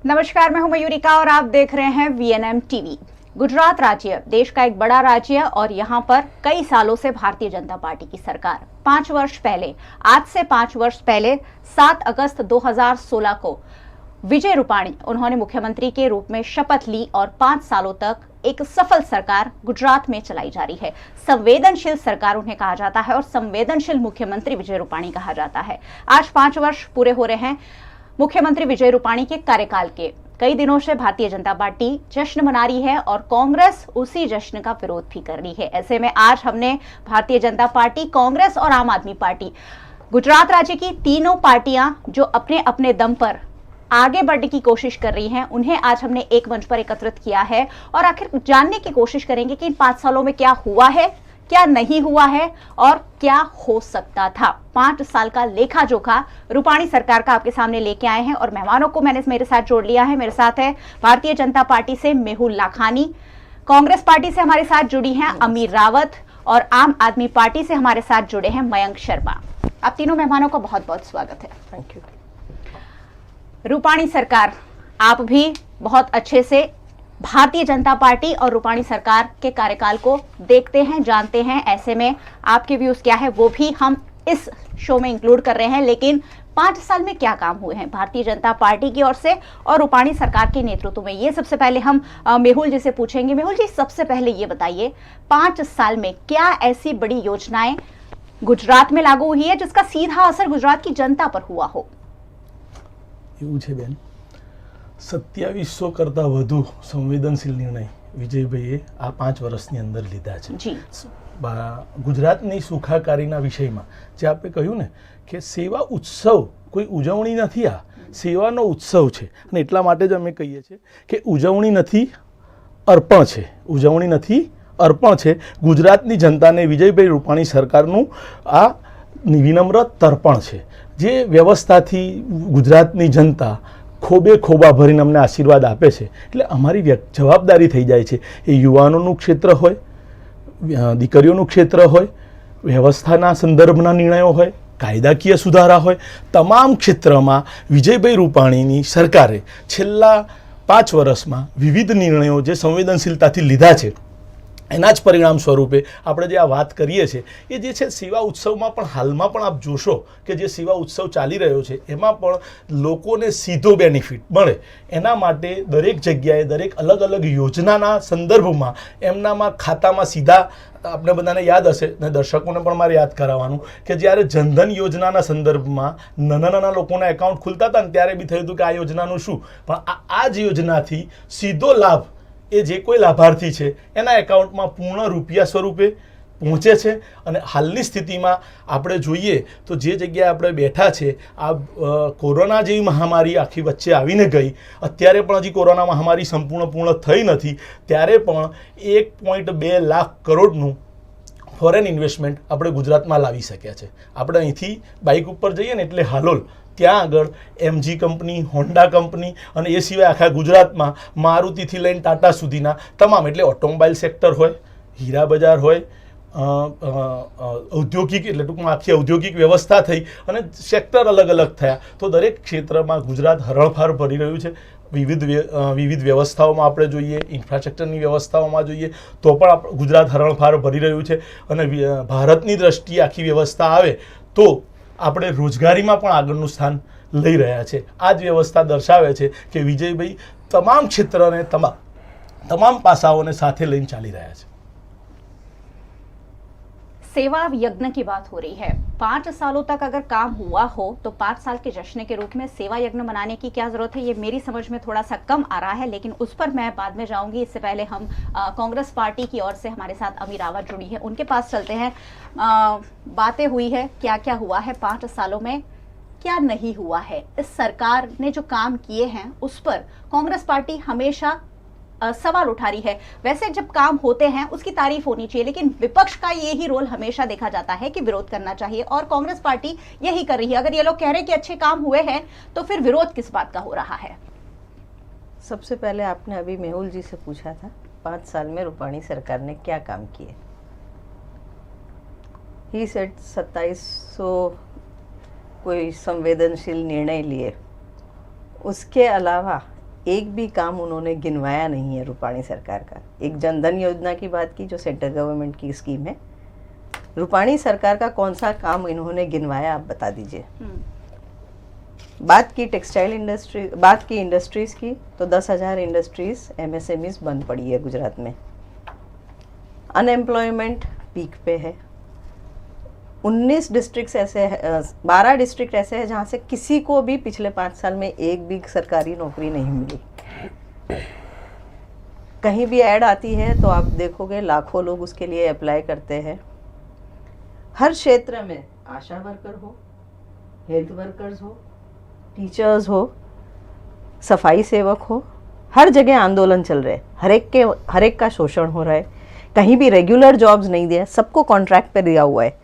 नमस्कार, मैं हूं मयूरिका और आप देख रहे हैं वीएनएम टीवी। गुजरात राज्य देश का एक बड़ा राज्य और यहां पर कई सालों से भारतीय जनता पार्टी की सरकार 5 वर्ष पहले, आज से 5 वर्ष पहले 7 अगस्त 2016 को विजय रूपाणी उन्होंने मुख्यमंत्री के रूप में शपथ ली और 5 सालों तक एक सफल सरकार गुजरात में चलाई जा रही है। संवेदनशील सरकार उन्हें कहा जाता है और संवेदनशील मुख्यमंत्री विजय रूपाणी कहा जाता है। आज 5 वर्ष पूरे हो रहे हैं मुख्यमंत्री विजय रूपाणी के कार्यकाल के। कई दिनों से भारतीय जनता पार्टी जश्न मना रही है और कांग्रेस उसी जश्न का विरोध भी कर रही है। ऐसे में आज हमने भारतीय जनता पार्टी, कांग्रेस और आम आदमी पार्टी, गुजरात राज्य की तीनों पार्टियां जो अपने अपने दम पर आगे बढ़ने की कोशिश कर रही हैं, उन्हें आज हमने एक मंच पर एकत्रित किया है और आखिर जानने की कोशिश करेंगे कि इन 5 सालों में क्या हुआ है, क्या नहीं हुआ है और क्या हो सकता था। 5 साल का लेखा जोखा रूपाणी सरकार का आपके सामने लेके आए हैं और मेहमानों को मैंने मेरे साथ जोड़ लिया है। मेरे साथ है भारतीय जनता पार्टी से मेहुल लाखानी, कांग्रेस पार्टी से हमारे साथ जुड़ी हैं अमीर रावत और आम आदमी पार्टी से हमारे साथ जुड़े हैं मयंक शर्मा। आप तीनों मेहमानों का बहुत बहुत स्वागत है। Thank you. रूपाणी सरकार, आप भी बहुत अच्छे से भारतीय जनता पार्टी और रूपाणी सरकार के कार्यकाल को देखते हैं, जानते हैं। ऐसे में आपके व्यूज क्या है वो भी हम इस शो में इंक्लूड कर रहे हैं। लेकिन 5 साल में क्या काम हुए हैं भारतीय जनता पार्टी की ओर से और रूपाणी सरकार के नेतृत्व में, ये सबसे पहले हम मेहुल जी से पूछेंगे। मेहुल जी, सबसे पहले ये बताइए, 5 साल में क्या ऐसी बड़ी योजनाएं गुजरात में लागू हुई है जिसका सीधा असर गुजरात की जनता पर हुआ हो? એવું છે બેન, 2700 કરતાં વધુ સંવેદનશીલ નિર્ણય વિજયભાઈએ આ 5 વર્ષની અંદર લીધા છે જી। ગુજરાતની સુખાકારીના વિષયમાં જે આપણે કહ્યું ને કે સેવા ઉત્સવ કોઈ ઉજવણી નથી, આ સેવાનો ઉત્સવ છે અને એટલા માટે જ અમે કહીએ છીએ કે ઉજવણી નથી, અર્પણ છે। ઉજવણી નથી, અર્પણ છે। ગુજરાતની જનતાને વિજયભાઈ રૂપાણી સરકારનું આ વિનમ્ર તર્પણ છે। જે વ્યવસ્થાથી ગુજરાતની જનતા ખોબે ખોબા ભરીને અમને આશીર્વાદ આપે છે, એટલે અમારી જવાબદારી થઈ જાય છે। એ યુવાનોનું ક્ષેત્ર હોય, દીકરીઓનું ક્ષેત્ર હોય, વ્યવસ્થાના સંદર્ભના નિર્ણયો હોય, કાયદાકીય સુધારા હોય, તમામ ક્ષેત્રમાં વિજયભાઈ રૂપાણીની સરકારે છેલ્લા 5 વર્ષમાં વિવિધ નિર્ણયો જે સંવેદનશીલતાથી લીધા છે એના જ પરિણામ સ્વરૂપે આપણે જે આ વાત કરીએ છીએ એ જે છે સેવા ઉત્સવમાં પણ હાલમાં પણ આપ જોશો કે જે સેવા ઉત્સવ ચાલી રહ્યો છે એમાં પણ લોકોને સીધો બેનિફિટ મળે એના માટે દરેક જગ્યાએ દરેક અલગ અલગ યોજનાના સંદર્ભમાં એમનામાં ખાતામાં સીધા, આપણે બધાને યાદ હશે ને દર્શકોને પણ મારે યાદ કરાવવાનું કે જ્યારે જનધન યોજનાના સંદર્ભમાં નાના નાના લોકોના એકાઉન્ટ ખુલતા હતા ને ત્યારે બી થયું હતું કે આ યોજનાનું શું, પણ આ જ યોજનાથી સીધો લાભ એ જે કોઈ લાભાર્થી છે એના એકાઉન્ટમાં પૂર્ણ રૂપિયા સ્વરૂપે પહોંચે છે। અને હાલની સ્થિતિમાં આપણે જોઈએ તો જે જગ્યાએ આપણે બેઠા છે, આ કોરોના જેવી મહામારી આખી વચ્ચે આવીને ગઈ, અત્યારે પણ હજી કોરોના મહામારી સંપૂર્ણ પૂર્ણ થઈ નથી, ત્યારે પણ 1.2 લાખ કરોડનું ફોરેન ઇન્વેસ્ટમેન્ટ આપણે ગુજરાતમાં લાવી શક્યા છે। આપણે અહીંથી બાઇક ઉપર જઈએ ને એટલે હાલોલ, ત્યાં આગળ MG કંપની, હોન્ડા કંપની અને એ સિવાય આખા ગુજરાતમાં મારુતિથી લઈને ટાટા સુધીના તમામ, એટલે ઓટોમોબાઈલ સેક્ટર હોય, હીરા બજાર હોય, ઔદ્યોગિક એટલે ટૂંકમાં આખી ઔદ્યોગિક વ્યવસ્થા થઈ અને સેક્ટર અલગ અલગ થયા, તો દરેક ક્ષેત્રમાં ગુજરાત હરણફાળ ભરી રહ્યું છે। વિવિધ વ્યવસ્થાઓમાં આપણે જોઈએ, ઇન્ફ્રાસ્ટ્રક્ચરની વ્યવસ્થાઓમાં જોઈએ તો પણ ગુજરાત હરણફાળ ભરી રહ્યું છે। અને ભારતની દ્રષ્ટિએ આખી વ્યવસ્થા આવે તો આપણે રોજગારીમાં પણ આગળનું સ્થાન લઈ રહ્યા છે। આ જ વ્યવસ્થા દર્શાવે છે કે વિજયભાઈ તમામ ક્ષેત્રને, તમામ પાસાઓને સાથે લઈને ચાલી રહ્યા છે। सेवा यज्ञ की बात हो रही है। 5 सालों तक अगर काम हुआ हो तो 5 साल के जश्न के रूप में सेवा यज्ञ मनाने की क्या जरूरत है, ये मेरी समझ में थोड़ा सा कम आ रहा है, लेकिन उस पर मैं बाद में जाऊंगी। इससे पहले हम कांग्रेस पार्टी की ओर से हमारे साथ अमीर रावत जुड़ी है, उनके पास चलते हैं। बातें हुई है, क्या क्या हुआ है 5 सालों में, क्या नहीं हुआ है। इस सरकार ने जो काम किए हैं उस पर कांग्रेस पार्टी हमेशा सवाल उठा रही है। वैसे जब काम होते हैं उसकी तारीफ होनी चाहिए, लेकिन विपक्ष का यही रोल हमेशा देखा जाता है कि विरोध करना चाहिए और कांग्रेस पार्टी यही कर रही है। अगर ये लोग कह रहे हैं कि अच्छे काम हुए हैं तो फिर विरोध किस बात का हो रहा है? सबसे पहले आपने अभी मेहुल जी से पूछा था 5 साल में रूपाणी सरकार ने क्या काम किए। ही सेड 2700 कोई संवेदनशील निर्णय लिए, उसके अलावा एक भी काम उन्होंने गिनवाया नहीं है रूपाणी सरकार का। एक जनधन योजना की बात की जो सेंट्रल गवर्नमेंट की स्कीम है, रूपाणी सरकार का कौन सा काम इन्होंने गिनवाया, आप बता दीजिए। बात की टेक्सटाइल इंडस्ट्री, बात की इंडस्ट्रीज की, तो 10,000 इंडस्ट्रीज MSMEs बंद पड़ी है गुजरात में। अनएम्प्लॉयमेंट पीक पे है। 19 डिस्ट्रिक्ट ऐसे है, 12 डिस्ट्रिक्ट ऐसे हैं जहाँ से किसी को भी पिछले 5 साल में एक भी सरकारी नौकरी नहीं मिली। कहीं भी ऐड आती है तो आप देखोगे लाखों लोग उसके लिए अप्लाई करते हैं। हर क्षेत्र में आशा वर्कर हो, हेल्थ वर्कर्स हो, टीचर्स हो, सफाई सेवक हो, हर जगह आंदोलन चल रहे हैं। हर एक का शोषण हो रहा है। कहीं भी रेगुलर जॉब्स नहीं दिया, सबको कॉन्ट्रैक्ट पे दिया हुआ है।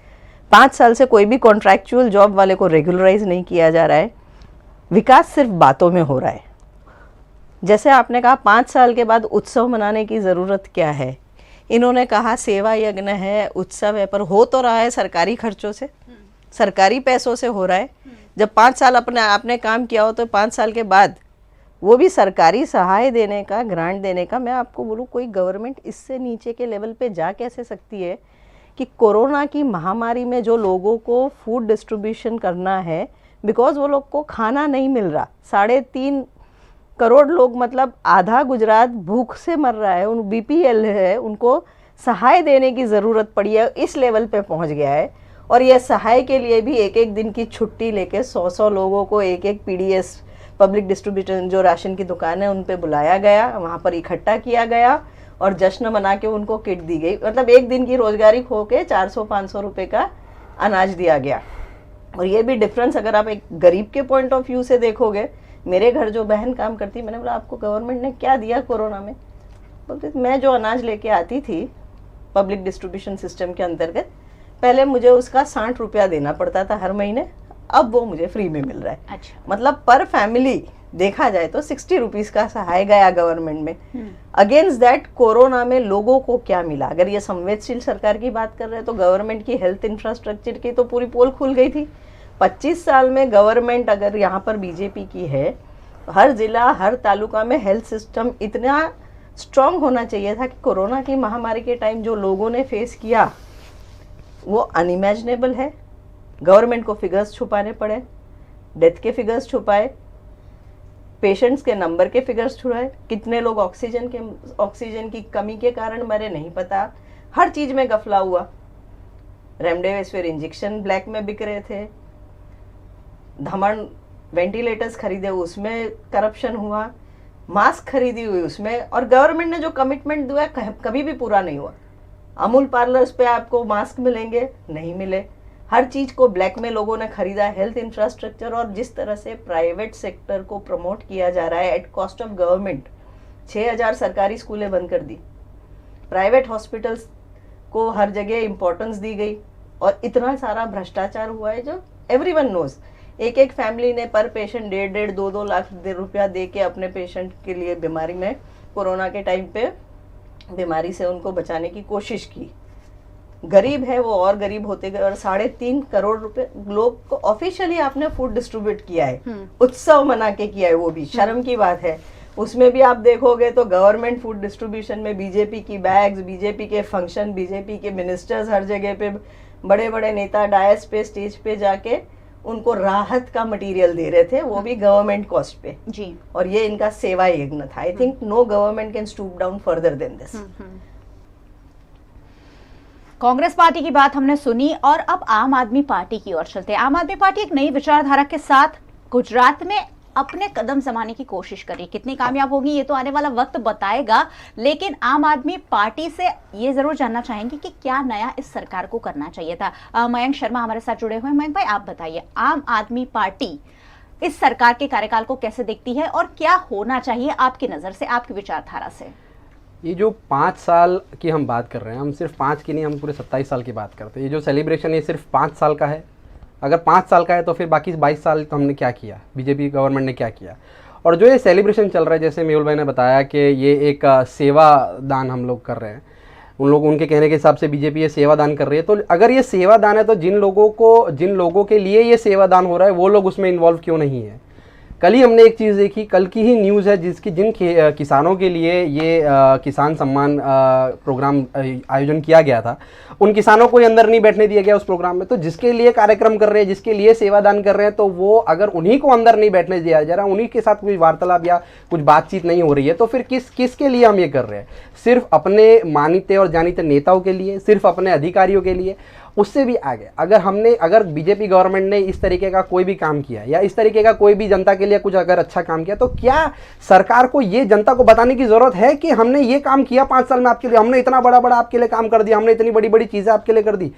5 साल से कोई भी कॉन्ट्रैक्चुअल जॉब वाले को रेगुलराइज नहीं किया जा रहा है। विकास सिर्फ बातों में हो रहा है। जैसे आपने कहा 5 साल के बाद उत्सव मनाने की ज़रूरत क्या है। इन्होंने कहा सेवा यज्ञ है, उत्सव है, पर हो तो रहा है सरकारी खर्चों से, सरकारी पैसों से हो रहा है। जब 5 साल आपने काम किया हो तो 5 साल के बाद वो भी सरकारी सहाय देने का, ग्रांट देने का, मैं आपको बोलूँ कोई गवर्नमेंट इससे नीचे के लेवल पे जा कैसे सकती है कि कोरोना की महामारी में जो लोगों को फूड डिस्ट्रीब्यूशन करना है, बिकॉज वो लोग को खाना नहीं मिल रहा। 3.5 करोड़ लोग, मतलब आधा गुजरात भूख से मर रहा है, उन BPL है, उनको सहाय देने की ज़रूरत पड़ी है, इस लेवल पे पहुंच गया है। और यह सहाय के लिए भी एक दिन की छुट्टी लेके 100 लोगों को एक PDS पब्लिक डिस्ट्रीब्यूशन जो राशन की दुकान है उन पे बुलाया गया, वहाँ पर इकट्ठा किया गया और जश्न मना के उनको किट दी गई। मतलब एक दिन की रोजगारी खो के 400-500 रुपये का अनाज दिया गया। और ये भी डिफरेंस अगर आप एक गरीब के पॉइंट ऑफ व्यू से देखोगे, मेरे घर जो बहन काम करती, मैंने बोला आपको गवर्नमेंट ने क्या दिया कोरोना में? बोलते मैं जो अनाज लेके आती थी पब्लिक डिस्ट्रीब्यूशन सिस्टम के अंतर्गत, पहले मुझे उसका 60 रुपया देना पड़ता था हर महीने, अब वो मुझे फ्री में मिल रहा है। अच्छा। मतलब पर फैमिली देखा जाए तो 60 रुपीज़ का सहाय गया गवर्नमेंट में। अगेंस्ट दैट कोरोना में लोगों को क्या मिला? अगर ये संवेदनशील सरकार की बात कर रहे हैं तो गवर्नमेंट की हेल्थ इंफ्रास्ट्रक्चर की तो पूरी पोल खुल गई थी। 25 साल में गवर्नमेंट अगर यहाँ पर बीजेपी की है, हर जिला हर तालुका में हेल्थ सिस्टम इतना स्ट्रांग होना चाहिए था कि कोरोना की महामारी के टाइम जो लोगों ने फेस किया वो अनइमेजिनेबल है। गवर्नमेंट को फिगर्स छुपाने पड़े, डेथ के फिगर्स छुपाए, पेशेंट्स के नंबर के फिगर्स छुपाए, कितने लोग ऑक्सीजन की कमी के कारण मरे नहीं पता, हर चीज में गफला हुआ। रेमडेसिविर इंजेक्शन ब्लैक में बिक रहे थे, धमन वेंटिलेटर्स खरीदे उसमें करप्शन हुआ, मास्क खरीदी हुई उसमें, और गवर्नमेंट ने जो कमिटमेंट दिया कभी भी पूरा नहीं हुआ। अमूल पार्लर्स पे आपको मास्क मिलेंगे, नहीं मिले। हर चीज को ब्लैक में लोगों ने खरीदा। हेल्थ इंफ्रास्ट्रक्चर और जिस तरह से प्राइवेट सेक्टर को प्रमोट किया जा रहा है एट कॉस्ट ऑफ गवर्नमेंट, 6000 सरकारी स्कूलें बंद कर दी, प्राइवेट हॉस्पिटल्स को हर जगह इंपॉर्टेंस दी गई, और इतना सारा भ्रष्टाचार हुआ है जो एवरीवन नोज। एक फैमिली ने पर पेशेंट 1.5, 2 लाख रुपया दे के अपने पेशेंट के लिए बीमारी में, कोरोना के टाइम पे बीमारी से उनको बचाने की कोशिश की। गरीब है वो और गरीब होते गए, और 3.5 करोड़ रुपए लोग को ऑफिशियली आपने फूड डिस्ट्रीब्यूट किया है, उत्सव मना के किया है, वो भी शर्म की बात है। उसमें भी आप देखोगे तो गवर्नमेंट फूड डिस्ट्रीब्यूशन में बीजेपी की बैग्स, बीजेपी के फंक्शन, बीजेपी के मिनिस्टर्स, हर जगह पे बड़े बड़े नेता डायस पे, स्टेज पे जाके उनको राहत का मटेरियल दे रहे थे, वो भी गवर्नमेंट कॉस्ट पे जी। और ये इनका सेवा यज्ञ था। I think no government can stoop down further than this. Congress party की बात हमने सुनी, और अब आम आदमी पार्टी की ओर चलते हैं। आम आदमी पार्टी एक नई विचारधारा के साथ गुजरात में अपने कदम जमाने की कोशिश कर रही है। कितनी कामयाब होगी ये तो आने वाला वक्त बताएगा, लेकिन आम आदमी पार्टी से ये जरूर जानना चाहेंगे कि क्या नया इस सरकार को करना चाहिए था। मयंक शर्मा हमारे साथ जुड़े हुए हैं। मयंक भाई, आप बताइए, आम आदमी पार्टी इस सरकार के कार्यकाल को कैसे देखती है और क्या होना चाहिए आपकी नजर से, आपकी विचारधारा से? ये जो 5 साल की हम बात कर रहे हैं, हम सिर्फ 5 की नहीं, हम पूरे 27 साल की बात करते हैं। ये जो सेलिब्रेशन ये सिर्फ 5 साल का है। अगर 5 साल का है तो फिर बाकी 22 साल तो हमने क्या किया, बीजेपी गवर्नमेंट ने क्या किया। और जो ये सेलिब्रेशन चल रहा है, जैसे मेहुल भाई ने बताया कि ये एक सेवा दान हम लोग कर रहे हैं, उनके कहने के हिसाब से बीजेपी ये सेवा दान कर रही है। तो अगर ये सेवा दान है तो जिन लोगों के लिए ये सेवा दान हो रहा है वो लोग उसमें इन्वॉल्व क्यों नहीं है? कल ही हमने एक चीज़ देखी, कल की ही न्यूज़ है जिसकी किसानों के लिए ये किसान सम्मान प्रोग्राम आयोजन किया गया था, उन किसानों को अंदर नहीं बैठने दिया गया उस प्रोग्राम में। तो जिसके लिए कार्यक्रम कर रहे हैं, जिसके लिए सेवादान कर रहे हैं, तो वो अगर उन्हीं को अंदर नहीं बैठने दिया जा रहा, उन्हीं के साथ कोई वार्तालाप या कुछ बातचीत नहीं हो रही है, तो फिर किसके लिए हम ये कर रहे हैं? सिर्फ अपने मानिते और जानिते नेताओं के लिए, सिर्फ अपने अधिकारियों के लिए? उससे भी आगे अगर बीजेपी गवर्नमेंट ने इस तरीके का कोई भी काम किया या इस तरीके का कोई भी जनता के लिए कुछ अगर अच्छा काम किया, तो क्या सरकार को ये जनता को बताने की जरूरत है कि हमने ये काम किया 5 साल में आपके लिए, हमने इतना बड़ा बड़ा आपके लिए काम कर दिया, हमने इतनी बड़ी बड़ी चीजें आपके लिए कर दी?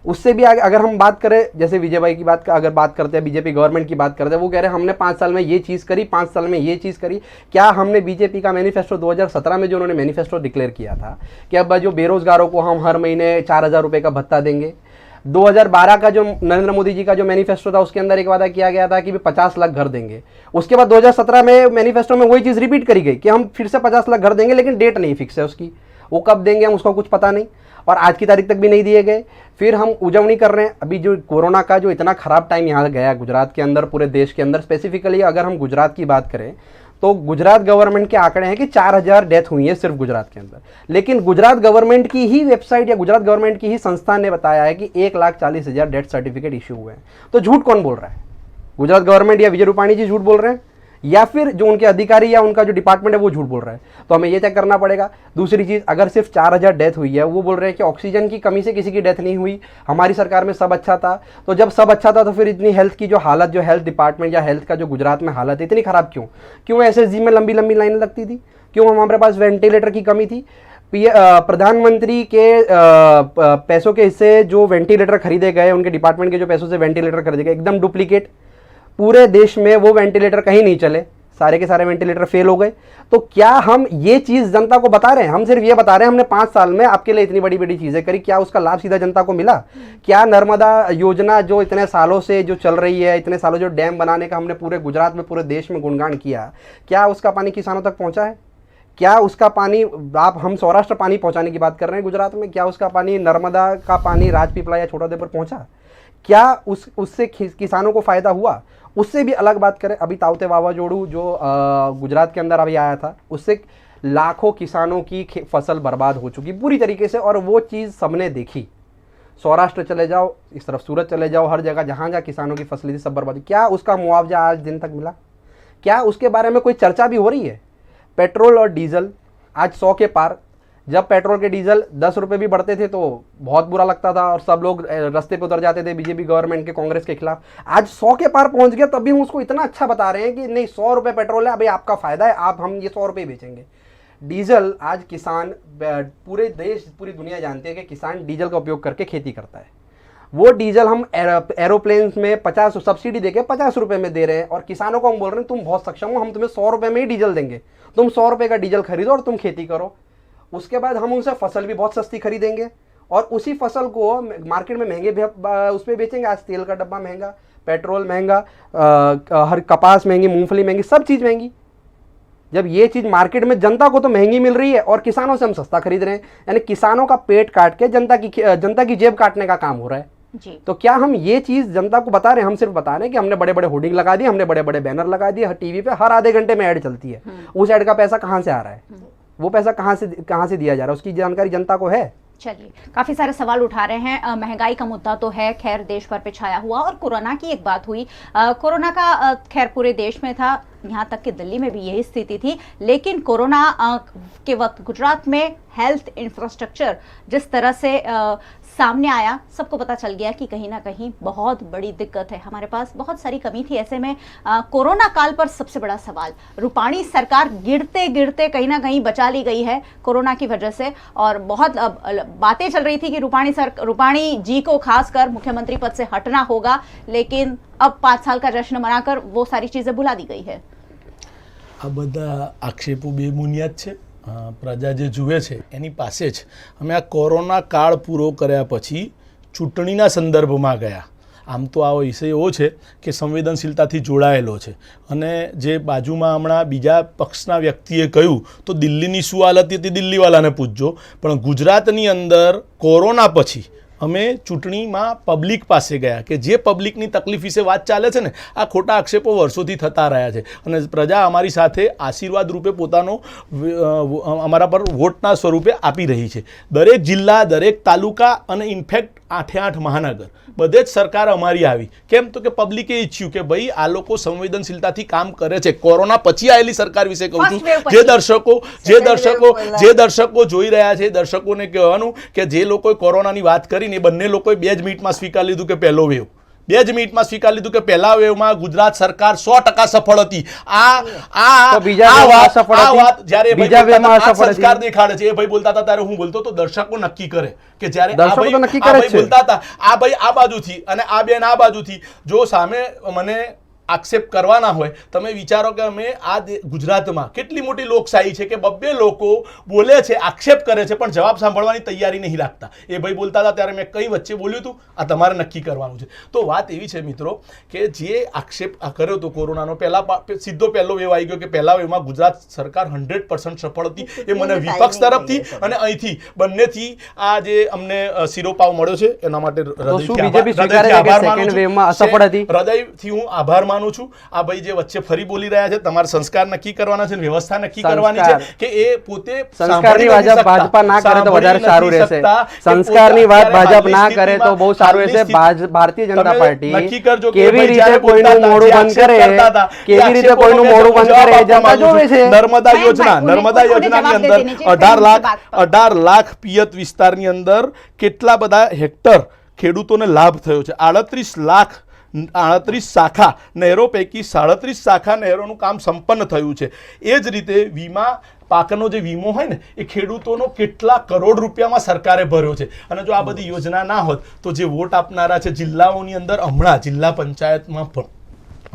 उससे भी आगे अगर हम बात करें, जैसे विजय भाई की अगर बात करते हैं, बीजेपी गवर्नमेंट की बात करते हैं, वो कह रहे हैं हमने 5 साल में ये चीज़ करी, 5 साल में ये चीज़ करी। क्या हमने बीजेपी का मैनिफेस्टो 2017 में जो उन्होंने मैनिफेस्टो डिक्लेयर किया था कि अब जो बेरोजगारों को हम हर महीने 4,000 रुपये का भत्ता देंगे, 2012 का जो नरेंद्र मोदी जी का जो मैनिफेस्टो था उसके अंदर एक वादा किया गया था कि 50 लाख घर देंगे। उसके बाद 2017 में मैनिफेस्टो में वही चीज़ रिपीट करी गई कि हम फिर से 50 लाख घर देंगे, लेकिन डेट नहीं फिक्स है उसकी, वो कब देंगे हम उसका कुछ पता नहीं, और आज की तारीख तक भी नहीं दिए गए। फिर हम उजवनी कर रहे हैं अभी जो कोरोना का जो इतना ख़राब टाइम यहाँ गया गुजरात के अंदर, पूरे देश के अंदर। स्पेसिफिकली अगर हम गुजरात की बात करें तो गुजरात गवर्नमेंट के आंकड़े हैं कि 4,000 डेथ हुई है सिर्फ गुजरात के अंदर, लेकिन गुजरात गवर्नमेंट की ही वेबसाइट या गुजरात गवर्नमेंट की ही संस्था ने बताया है कि 1,40,000 डेथ सर्टिफिकेट इश्यू हुए हैं। तो झूठ कौन बोल रहा है? गुजरात गवर्नमेंट या विजय रूपाणी जी झूठ बोल रहे हैं, या फिर जो उनके अधिकारी या उनका जो डिपार्टमेंट है वो झूठ बोल रहा है? तो हमें ये चेक करना पड़ेगा। दूसरी चीज़, अगर सिर्फ 4,000 डेथ हुई है, वो बोल रहे हैं कि ऑक्सीजन की कमी से किसी की डेथ नहीं हुई, हमारी सरकार में सब अच्छा था। तो जब सब अच्छा था तो फिर इतनी हेल्थ की जो हालत, जो हेल्थ डिपार्टमेंट या हेल्थ का जो गुजरात में हालत है इतनी ख़राब क्यों SSG में लंबी लंबी लाइनें लगती थी? क्यों हमारे पास वेंटिलेटर की कमी थी? प्रधानमंत्री के पैसों के हिस्से जो वेंटिलेटर खरीदे गए, उनके डिपार्टमेंट के जो पैसों से वेंटिलेटर खरीदे गए, एकदम डुप्लीकेट, पूरे देश में वो वेंटिलेटर कहीं नहीं चले, सारे के सारे वेंटिलेटर फेल हो गए। तो क्या हम ये चीज़ जनता को बता रहे हैं? हम सिर्फ ये बता रहे हैं हमने 5 साल में आपके लिए इतनी बड़ी बड़ी चीज़ें करी, क्या उसका लाभ सीधा जनता को मिला? क्या नर्मदा योजना जो इतने सालों से जो चल रही है, इतने सालों जो डैम बनाने का हमने पूरे गुजरात में, पूरे देश में गुणगान किया, क्या उसका पानी किसानों तक पहुँचा है? क्या उसका पानी, हम सौराष्ट्र पानी पहुँचाने की बात कर रहे हैं गुजरात में, क्या उसका पानी, नर्मदा का पानी राजपीपला या छोटाउदेपुर पहुँचा? क्या उससे किसानों को फ़ायदा हुआ? उससे भी अलग बात करें, अभी ताउते वावाजोड़ू जो गुजरात के अंदर अभी आया था, उससे लाखों किसानों की फसल बर्बाद हो चुकी पूरी तरीके से, और वो चीज़ सबने देखी। सौराष्ट्र चले जाओ, इस तरफ सूरत चले जाओ, हर जगह जहाँ जहाँ किसानों की फसलें थी सब बर्बाद। क्या उसका मुआवजा आज दिन तक मिला? क्या उसके बारे में कोई चर्चा भी हो रही है? पेट्रोल और डीजल आज 100 के पार। जब पेट्रोल के डीजल 10 रुपये भी बढ़ते थे तो बहुत बुरा लगता था और सब लोग रास्ते पे उतर जाते थे बीजेपी गवर्नमेंट के, कांग्रेस के खिलाफ। आज 100 के पार पहुंच गया, तभी हम उसको इतना अच्छा बता रहे हैं कि नहीं 100 रुपये पेट्रोल है, अभी आपका फ़ायदा है, हम ये 100 रुपये बेचेंगे। डीजल आज किसान, पूरे देश पूरी दुनिया जानती है कि किसान डीजल का उपयोग करके खेती करता है। वो डीजल हम एरोप्लेन्स में 50 सब्सिडी देके 50 रुपये में दे रहे हैं, और किसानों को हम बोल रहे हैं तुम बहुत सक्षम हो, हम तुम्हें 100 रुपये में ही डीजल देंगे, तुम 100 रुपये का डीजल खरीदो और तुम खेती करो। उसके बाद हम उनसे फसल भी बहुत सस्ती खरीदेंगे और उसी फसल को मार्केट में महंगे उस पर बेचेंगे। आज तेल का डब्बा महंगा, पेट्रोल महंगा, हर कपास महंगी, मूंगफली महंगी, सब चीज़ महंगी। जब ये चीज़ मार्केट में जनता को तो महंगी मिल रही है और किसानों से हम सस्ता खरीद रहे हैं, यानी किसानों का पेट काट के जनता की जेब काटने का काम हो रहा है जी। तो क्या हम ये चीज़ जनता को बता रहे हैं? हम सिर्फ बता रहे हैं कि हमने बड़े बड़े होर्डिंग लगा दिए, हमने बड़े बड़े बैनर लगा दिए, हर टीवी पे हर आधे घंटे में ऐड चलती है। उस ऐड का पैसा कहाँ से आ रहा है? वो पैसा कहाँ से दिया जा रहा है? उसकी जानकारी जनता को है? चलिए, काफी सारे सवाल उठा रहे हैं। महंगाई का मुद्दा तो है खैर देश भर पे छाया हुआ, और कोरोना की एक बात हुई। कोरोना का खैर पूरे देश में था, यहाँ तक कि दिल्ली में भी यही स्थिति थी, लेकिन कोरोना के वक्त गुजरात में हेल्थ इंफ्रास्ट्रक्चर जिस तरह से सामने आया, सबको पता चल गया कि कहीं ना कहीं बहुत बड़ी दिक्कत है, हमारे पास बहुत सारी कमी थी। ऐसे में कोरोना काल पर सबसे बड़ा सवाल, रूपाणी सरकार गिरते गिरते कहीं ना कहीं बचा ली गई है कोरोना की वजह से, और बहुत बातें चल रही थी कि रूपाणी जी को खासकर मुख्यमंत्री पद से हटना होगा, लेकिन अब 5 साल का जश्न मनाकर वो सारी चीजें भुला दी गई है। આ બધા આક્ષેપો બેબુનિયાદ છે। પ્રજા જે જુએ છે એની પાસે જ અમે આ કોરોના કાળ પૂરો કર્યા પછી ચૂંટણીના સંદર્ભમાં ગયા। આમ તો આ વિષય એવો છે કે સંવેદનશીલતાથી જોડાયેલો છે, અને જે બાજુમાં હમણાં બીજા પક્ષના વ્યક્તિએ કહ્યું તો દિલ્હીની શું હાલત હતી દિલ્હીવાલાને પૂછજો, પણ ગુજરાતની અંદર કોરોના પછી અમે ચૂંટણીમાં પબ્લિક પાસે ગયા કે જે પબ્લિકની તકલીફ વિશે વાત ચાલે છે ને, આ ખોટા આક્ષેપો વર્ષોથી થતા રહ્યા છે અને પ્રજા અમારી સાથે આશીર્વાદ રૂપે પોતાનો અમારા પર વોટના સ્વરૂપે આપી રહી છે. દરેક જિલ્લા, દરેક તાલુકા અને ઇનફેક્ટ 8 મહાનગર બધે જ સરકાર અમારી આવી. કેમ? તો કે પબ્લિકે ઈચ્છ્યું કે ભાઈ આ લોકો સંવેદનશીલતાથી કામ કરે છે. કોરોના પછી આવેલી સરકાર વિશે કહું છું. જે દર્શકો જોઈ રહ્યા છે, દર્શકોને કહેવાનું કે જે લોકોએ કોરોનાની વાત કરીને બંને લોકોએ 2 જ મિનિટમાં સ્વીકાર લીધું કે પહેલો વેવ, 2 જ મિનિટમાં સ્વીકાર લીધું કે પહેલા વેવમાં ગુજરાત સરકાર 100% સફળ હતી. સંસ્કાર દેખાડે છે. એ ભાઈ બોલતા હતા ત્યારે હું બોલતો તો દર્શકો નક્કી કરે કે જ્યારે બોલતા હતા આ ભાઈ આ બાજુથી અને આ બેન આ બાજુથી, જો સામે મને આક્ષેપ કરવાના હોય, તમે વિચારો કે અમે આ ગુજરાતમાં કેટલી મોટી લોકશાહી છે કે 2 લોકો બોલે છે, આક્ષેપ કરે છે, પણ જવાબ સાંભળવાની તૈયારી નહીં રાખતા. એ ભાઈ બોલતા હતા ત્યારે મેં કઈ વચ્ચે બોલ્યું હતું, આ તમારે નક્કી કરવાનું છે. તો વાત એવી છે મિત્રો કે જે આક્ષેપ કર્યો હતો કોરોનાનો, સીધો પહેલો વેવ આવી ગયો કે પહેલા વેવમાં ગુજરાત સરકાર 100% સફળ હતી. એ મને વિપક્ષ તરફથી અને અહીંથી બંનેથી આ જે અમને શિરોપાવ મળ્યો છે એના માટે હૃદયથી હું આભાર માનું છું. આ ભાઈ જે વચ્ચે ફરી બોલી રહ્યા છે, તમારે સંસ્કાર નક્કી કરવાના છે, વ્યવસ્થા નક્કી કરવાની છે કે એ પોતે સંસ્કારની વાત ભાજપા ના કરે તો વધારે સારું રહેશે. સંસ્કારની વાત ભાજપ ના કરે તો બહુ સારું રહેશે. ભારતીય જનતા પાર્ટી કેવી રીતે કોઈનું મોઢું બંધ કરે, કેવી રીતે કોઈનું મોઢું બંધ કરે જનતા જોવે છે. નર્મદા યોજનાની અંદર 18 લાખ પિયત વિસ્તારની અંદર કેટલા બધા હેક્ટર ખેડૂતોને લાભ થયો છે. 38 શાખા નહેરો પૈકી 37 શાખા નહેરોનું કામ સંપન્ન થયું છે. એ જ રીતે વીમા પાકનો જે વીમો હોય ને, એ ખેડૂતોનો કેટલા કરોડ રૂપિયામાં સરકારે ભર્યો છે. અને જો આ બધી યોજના ના હોત તો જે વોટ આપનારા છે જિલ્લાઓની અંદર, હમણાં જિલ્લા પંચાયતમાં પણ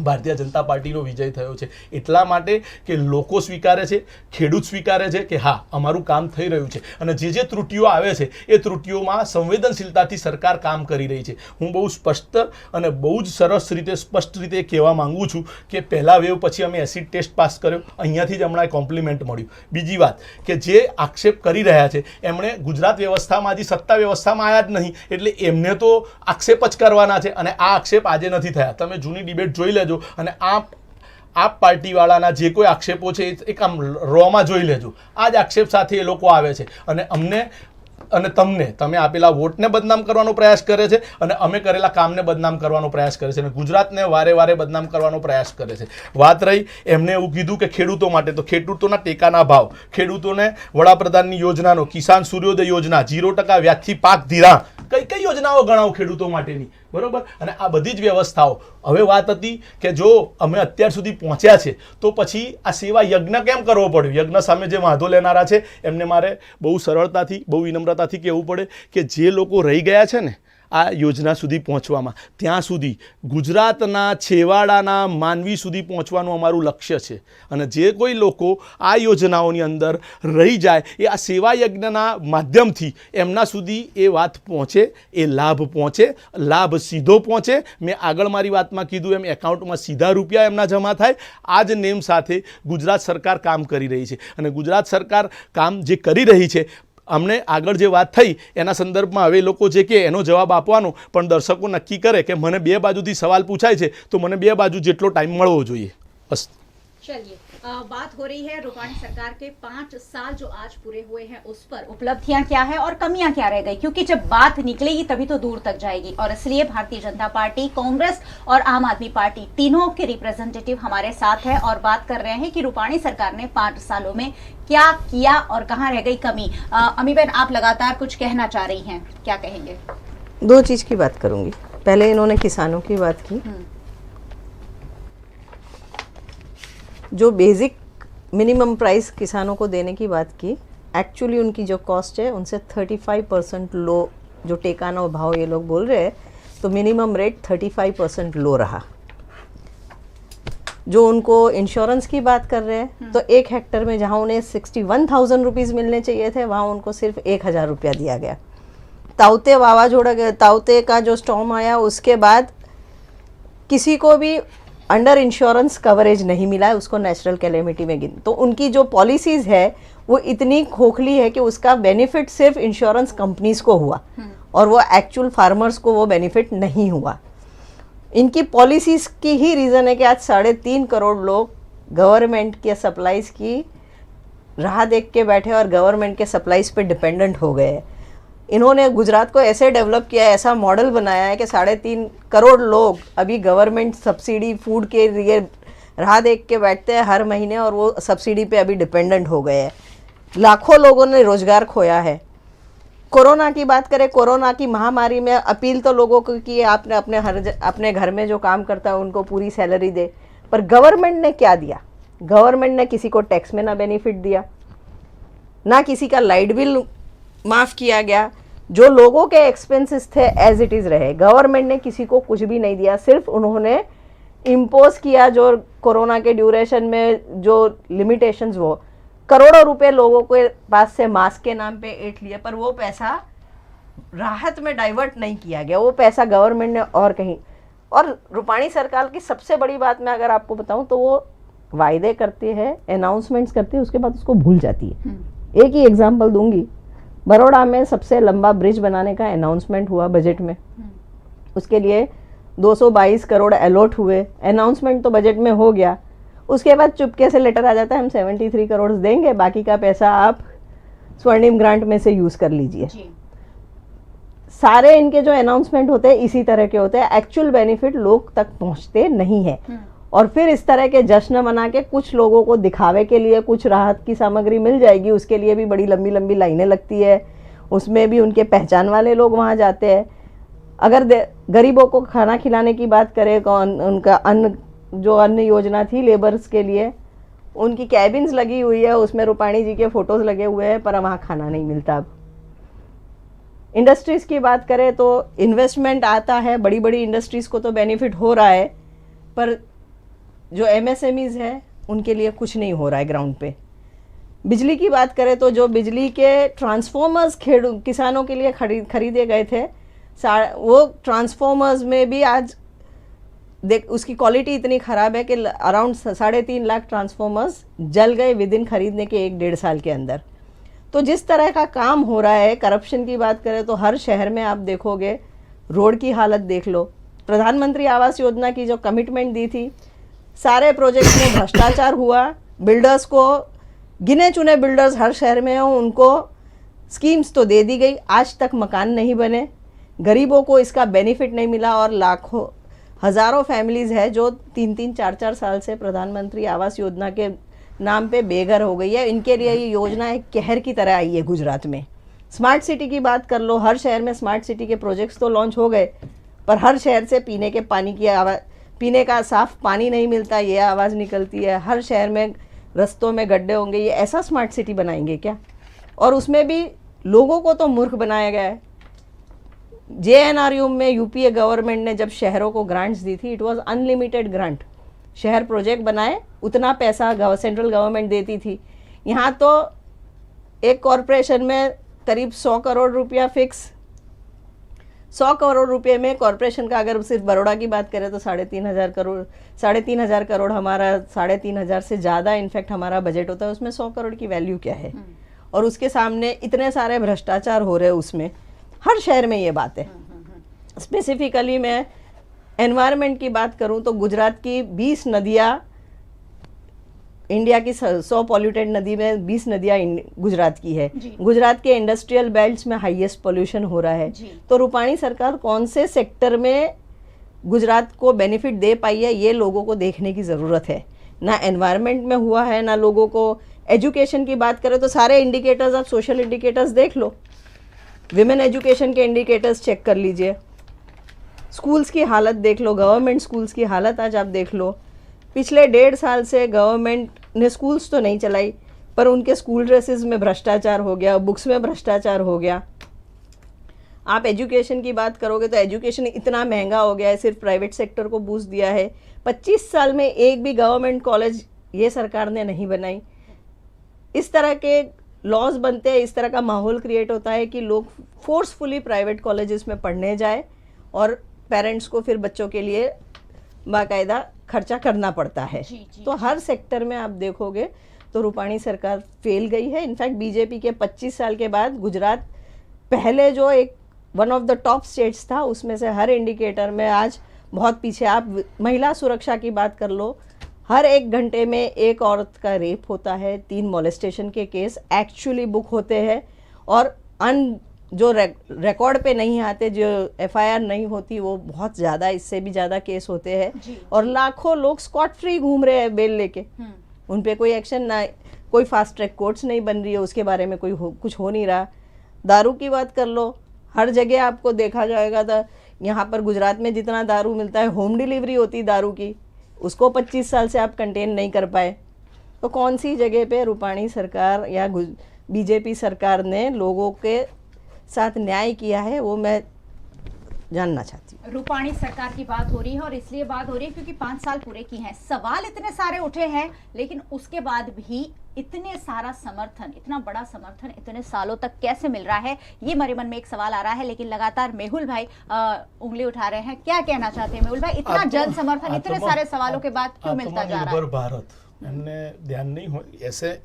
ભારતીય જનતા પાર્ટીનો વિજય થયો છે. એટલા માટે કે લોકો સ્વીકારે છે, ખેડૂત સ્વીકારે છે કે હા અમારું કામ થઈ રહ્યું છે. અને જે ત્રુટીઓ આવે છે એ ત્રુટીઓમાં સંવેદનશીલતાથી સરકાર કામ કરી રહી છે. હું બહુ સ્પષ્ટ અને બહુ જ સરસ રીતે સ્પષ્ટ રીતે કહેવા માંગુ છું કે પહેલા વેવ પછી અમે એસિડ ટેસ્ટ પાસ કર્યો, અહીંયાથી જ હમણાં કોમ્પ્લિમેન્ટ મળ્યું. બીજી વાત કે જે આક્ષેપ કરી રહ્યા છે એમણે ગુજરાત વ્યવસ્થામાં હજી સત્તા વ્યવસ્થામાં આવ્યા જ નહીં, એટલે એમને તો આક્ષેપ જ કરવાના છે. અને આ આક્ષેપ આજે નથી થયા. તમે જૂની ડિબેટ જોઈ લેજો અને આપ પાર્ટીવાળાના જે કોઈ આક્ષેપો છે એક આમ રોમાં જોઈ લેજો. આ જ આક્ષેપ સાથે એ લોકો આવે છે અને અમને અને તમે આપેલા વોટને બદનામ કરવાનો પ્રયાસ કરે છે અને અમે કરેલા કામને બદનામ કરવાનો પ્રયાસ કરે છે અને ગુજરાતને વારે બદનામ કરવાનો પ્રયાસ કરે છે. વાત રહી એમને એવું કીધું કે ખેડૂતો માટે, તો ખેડૂતોના ટેકાના ભાવ, ખેડૂતોને વડાપ્રધાનની યોજનાનો, કિસાન સૂર્યોદય યોજના, 0% વ્યાજથી પાક ધિરાણ, કઈ યોજનાઓ ગણાવો ખેડૂતો માટેની, બરોબર. અને આ બધી જ વ્યવસ્થાઓ. હવે વાત હતી કે જો અમે અત્યાર સુધી પહોંચ્યા છે તો પછી આ સેવા યજ્ઞ કેમ કરવો પડ્યો? યજ્ઞ સામે જે વાંધો લેનારા છે એમને મારે બહુ સરળતાથી, બહુ વિનમ્રતાથી કહેવું પડે કે જે લોકો રહી ગયા છે ને આ યોજના સુધી પહોંચવામાં, ત્યાં સુધી ગુજરાતના છેવાડાના માનવી સુધી પહોંચવાનું અમારું લક્ષ્ય છે. અને જે કોઈ લોકો આ યોજનાઓની અંદર રહી જાય એ આ સેવા યજ્ઞના માધ્યમથી એમના સુધી એ વાત પહોંચે, એ લાભ પહોંચે, લાભ સીધો પહોંચે. મેં આગળ મારી વાતમાં કીધું એમ એકાઉન્ટમાં સીધા રૂપિયા એમના જમા થાય. આ જ નેમ સાથે ગુજરાત સરકાર કામ કરી રહી છે. અને ગુજરાત સરકાર કામ જે કરી રહી છે, અમને આગળ જે વાત થઈ એના સંદર્ભમાં હવે લોકો જે કે એનો જવાબ આપવાનો, પણ દર્શકો નક્કી કરે કે મને 2 બાજુથી સવાલ પૂછાય છે તો મને 2 બાજુ જેટલો ટાઈમ મળવો જોઈએ. બસ. चलिए बात हो रही है रूपाणी सरकार के 5 साल जो आज पूरे हुए हैं उस पर उपलब्धियां क्या है और कमियां क्या रह गई, क्योंकि जब बात निकलेगी तभी तो दूर तक जाएगी. और इसलिए भारतीय जनता पार्टी, कांग्रेस और आम आदमी पार्टी तीनों के रिप्रेजेंटेटिव हमारे साथ है और बात कर रहे हैं कि रूपाणी सरकार ने 5 सालों में क्या किया और कहां रह गई कमी. अमीबेन, आप लगातार कुछ कहना चाह रही हैं, क्या कहेंगे? 2 चीज की बात करूंगी. पहले इन्होंने किसानों की बात की. जो बेसिक मिनिमम प्राइस किसानों को देने की बात की, एक्चुअली उनकी जो कॉस्ट है उनसे 35% लो, जो टेकाना भाव ये लोग बोल रहे हैं, तो मिनिमम रेट 35% लो रहा. जो उनको इंश्योरेंस की बात कर रहे हैं, तो 1 हेक्टर में जहाँ उन्हें 61,000 रुपीज़ मिलने चाहिए थे, वहाँ उनको सिर्फ 1,000 रुपया दिया गया. ताउते वावाझोड़ा, ताउते का जो स्टॉर्म आया उसके बाद किसी को भी अंडर इंश्योरेंस कवरेज नहीं मिला है, उसको नेचुरल कैलेमिटी में गिन. तो उनकी जो पॉलिसीज़ है वो इतनी खोखली है कि उसका बेनिफिट सिर्फ इंश्योरेंस कंपनीज को हुआ. और वो एक्चुअल फार्मर्स को वो बेनिफिट नहीं हुआ। इनकी पॉलिसीज़ की ही रीज़न है कि आज 3.5 करोड़ लोग गवर्नमेंट के सप्लाईज़ की राह देख के बैठे और गवर्नमेंट के सप्लाईज़ पे डिपेंडेंट हो गए हैं। इन्होंने गुजरात को ऐसे डेवलप किया है, ऐसा मॉडल बनाया है कि 3.5 करोड़ लोग अभी गवर्नमेंट सब्सिडी फूड के लिए राह देख के बैठते हैं हर महीने, और वो सब्सिडी पे अभी डिपेंडेंट हो गए हैं। लाखों लोगों ने रोजगार खोया है। कोरोना की बात करें, कोरोना की महामारी में अपील तो लोगों को की आपने अपने घर में जो काम करता है उनको पूरी सैलरी दे, पर गवर्नमेंट ने क्या दिया? गवर्नमेंट ने किसी को टैक्स में ना बेनिफिट दिया, ना किसी का लाइट बिल माफ़ किया गया। जो लोगों के एक्सपेंसेस थे एज इट इज़ रहे। गवर्नमेंट ने किसी को कुछ भी नहीं दिया, सिर्फ उन्होंने इम्पोज किया जो कोरोना के ड्यूरेशन में जो लिमिटेशंस, वो करोड़ों रुपए लोगों के पास से मास्क के नाम पे ऐंठ लिए, पर वो पैसा राहत में डाइवर्ट नहीं किया गया। वो पैसा गवर्नमेंट ने और कहीं, और रूपाणी सरकार की सबसे बड़ी बात मैं अगर आपको बताऊं तो वो वायदे करती है, अनाउंसमेंट्स करती है, उसके बाद उसको भूल जाती है। एक ही एग्जांपल दूंगी, बड़ौदा में सबसे लंबा ब्रिज बनाने का अनाउंसमेंट हुआ बजट में, उसके लिए 222 करोड़ अलॉट हुए, अनाउंसमेंट तो बजट में हो गया। उसके बाद चुपके से लेटर आ जाता है हम 73 करोड़ देंगे, बाकी का पैसा आप स्वर्णिम ग्रांट में से यूज़ कर लीजिए। सारे इनके जो अनाउंसमेंट होते हैं इसी तरह के होते हैं, एक्चुअल बेनिफिट लोग तक पहुंचते नहीं है। और फिर इस तरह के जश्न मना के कुछ लोगों को दिखावे के लिए कुछ राहत की सामग्री मिल जाएगी, उसके लिए भी बड़ी लंबी लंबी लाइनें लगती है, उसमें भी उनके पहचान वाले लोग वहाँ जाते हैं। अगर गरीबों को खाना खिलाने की बात करें, उनका अन्न योजना थी लेबर्स के लिए, उनकी कैबिन्स लगी हुई है, उसमें रूपाणी जी के फोटोज़ लगे हुए हैं, पर वहाँ खाना नहीं मिलता। अब इंडस्ट्रीज़ की बात करें तो इन्वेस्टमेंट आता है, बड़ी बड़ी इंडस्ट्रीज़ को तो बेनिफिट हो रहा है, पर जो MSMEs है उनके लिए कुछ नहीं हो रहा है ग्राउंड पे। बिजली की बात करें तो जो बिजली के ट्रांसफॉर्मर्स किसानों के लिए खरीदे गए थे, वो ट्रांसफॉर्मर्स में भी आज उसकी क्वालिटी इतनी ख़राब है कि अराउंड 3.5 लाख ट्रांसफॉर्मर्स जल गए विद इन खरीदने के 1-1.5 साल के अंदर। तो जिस तरह का काम हो रहा है, करप्शन की बात करें तो हर शहर में आप देखोगे, रोड की हालत देख लो। प्रधानमंत्री आवास योजना की जो कमिटमेंट दी थी, सारे प्रोजेक्ट में भ्रष्टाचार हुआ। बिल्डर्स को, गिने चुने बिल्डर्स हर शहर में हों, उनको स्कीम्स तो दे दी गई, आज तक मकान नहीं बने, गरीबों को इसका बेनिफिट नहीं मिला, और लाखों हज़ारों फैमिलीज़ है जो 3-3, 4-4 साल से प्रधानमंत्री आवास योजना के नाम पे बेघर हो गई है। इनके लिए ये योजना एक कहर की तरह आई है गुजरात में। स्मार्ट सिटी की बात कर लो, हर शहर में स्मार्ट सिटी के प्रोजेक्ट्स तो लॉन्च हो गए, पर हर शहर से पीने का साफ पानी नहीं मिलता, ये आवाज़ निकलती है। हर शहर में रस्तों में गड्ढे होंगे, ये ऐसा स्मार्ट सिटी बनाएंगे क्या? और उसमें भी लोगों को तो मूर्ख बनाया गया है। JNRU में यूपीए गवर्नमेंट ने जब शहरों को ग्रांट्स दी थी, इट वाज अनलिमिटेड ग्रांट। शहर प्रोजेक्ट बनाए, उतना पैसा सेंट्रल गवर्नमेंट देती थी। यहाँ तो एक कॉरपोरेशन में करीब 100 करोड़ रुपया फिक्स, 100 करोड़ रुपये में कॉरपोरेशन का, अगर सिर्फ बड़ौदा की बात करें तो 3,500 करोड़ हमारा, 3,500 से ज़्यादा इनफैक्ट हमारा बजट होता है। उसमें 100 करोड़ की वैल्यू क्या है? और उसके सामने इतने सारे भ्रष्टाचार हो रहे हैं उसमें, हर शहर में ये बात है। स्पेसिफिकली मैं एनवायरनमेंट की बात करूं तो गुजरात की 20 नदियाँ, इंडिया की 100 पॉल्यूटेड नदी में 20 नदियाँ गुजरात की है। गुजरात के इंडस्ट्रियल बेल्ट्स में हाईएस्ट पोल्यूशन हो रहा है। तो रूपाणी सरकार कौन से सेक्टर में गुजरात को बेनिफिट दे पाई है, ये लोगों को देखने की ज़रूरत है। ना एनवायरनमेंट में हुआ है, ना लोगों को। एजुकेशन की बात करें तो सारे इंडिकेटर्स, आप सोशल इंडिकेटर्स देख लो, विमेन एजुकेशन के इंडिकेटर्स चेक कर लीजिए, स्कूल्स की हालत देख लो, गवर्नमेंट स्कूल्स की हालत आज आप देख लो। पिछले 1.5 साल से गवर्नमेंट ने स्कूल्स तो नहीं चलाई, पर उनके स्कूल ड्रेसेस में भ्रष्टाचार हो गया, बुक्स में भ्रष्टाचार हो गया। आप एजुकेशन की बात करोगे तो एजुकेशन इतना महंगा हो गया है, सिर्फ प्राइवेट सेक्टर को बूस्ट दिया है। 25 साल में एक भी गवर्नमेंट कॉलेज ये सरकार ने नहीं बनाई। इस तरह के लॉज बनते हैं, इस तरह का माहौल क्रिएट होता है कि लोग फोर्सफुली प्राइवेट कॉलेजेस में पढ़ने जाए, और पेरेंट्स को फिर बच्चों के लिए बाकायदा खर्चा करना पड़ता है। तो हर सेक्टर में आप देखोगे तो रूपाणी सरकार फेल गई है। इनफैक्ट बीजेपी के 25 साल के बाद गुजरात पहले जो एक one of the top states था, उसमें से हर इंडिकेटर में आज बहुत पीछे। आप महिला सुरक्षा की बात कर लो, हर 1 घंटे में एक औरत का रेप होता है, 3 मोलेस्टेशन के केस एक्चुअली बुक होते हैं, और जो रिकॉर्ड पे नहीं आते, जो एफआईआर नहीं होती, वो बहुत ज़्यादा, इससे भी ज़्यादा केस होते हैं, और लाखों लोग स्कॉट फ्री घूम रहे हैं बेल लेके, उन पे कोई एक्शन ना, कोई फास्ट ट्रैक कोर्ट्स नहीं बन रही है, उसके बारे में कुछ हो नहीं रहा। दारू की बात कर लो, हर जगह आपको देखा जाएगा था, यहाँ पर गुजरात में जितना दारू मिलता है, होम डिलीवरी होती दारू की, उसको 25 साल से आप कंटेन नहीं कर पाए। तो कौन सी जगह पे रूपाणी सरकार या बीजेपी सरकार ने लोगों के साथ न्याय किया है, वो मैं जानना चाहती हूँ। रूपाणी सरकार की बात हो रही है, और इसलिए बात हो रही है क्योंकि 5 साल पूरे किए हैं, सवाल इतने सारे उठे हैं, लेकिन उसके बाद भी इतने सारा समर्थन, इतना बड़ा समर्थन इतने सालों तक कैसे मिल रहा है, ये मेरे मन में एक सवाल आ रहा है। लेकिन लगातार मेहुल भाई उंगली उठा रहे हैं, क्या कहना चाहते हैं मेहुल भाई? इतना जन समर्थन इतने सारे सवालों के बाद क्यों मिलता जा रहा है? ભારત એમને ધ્યાન નહીં હોય એસે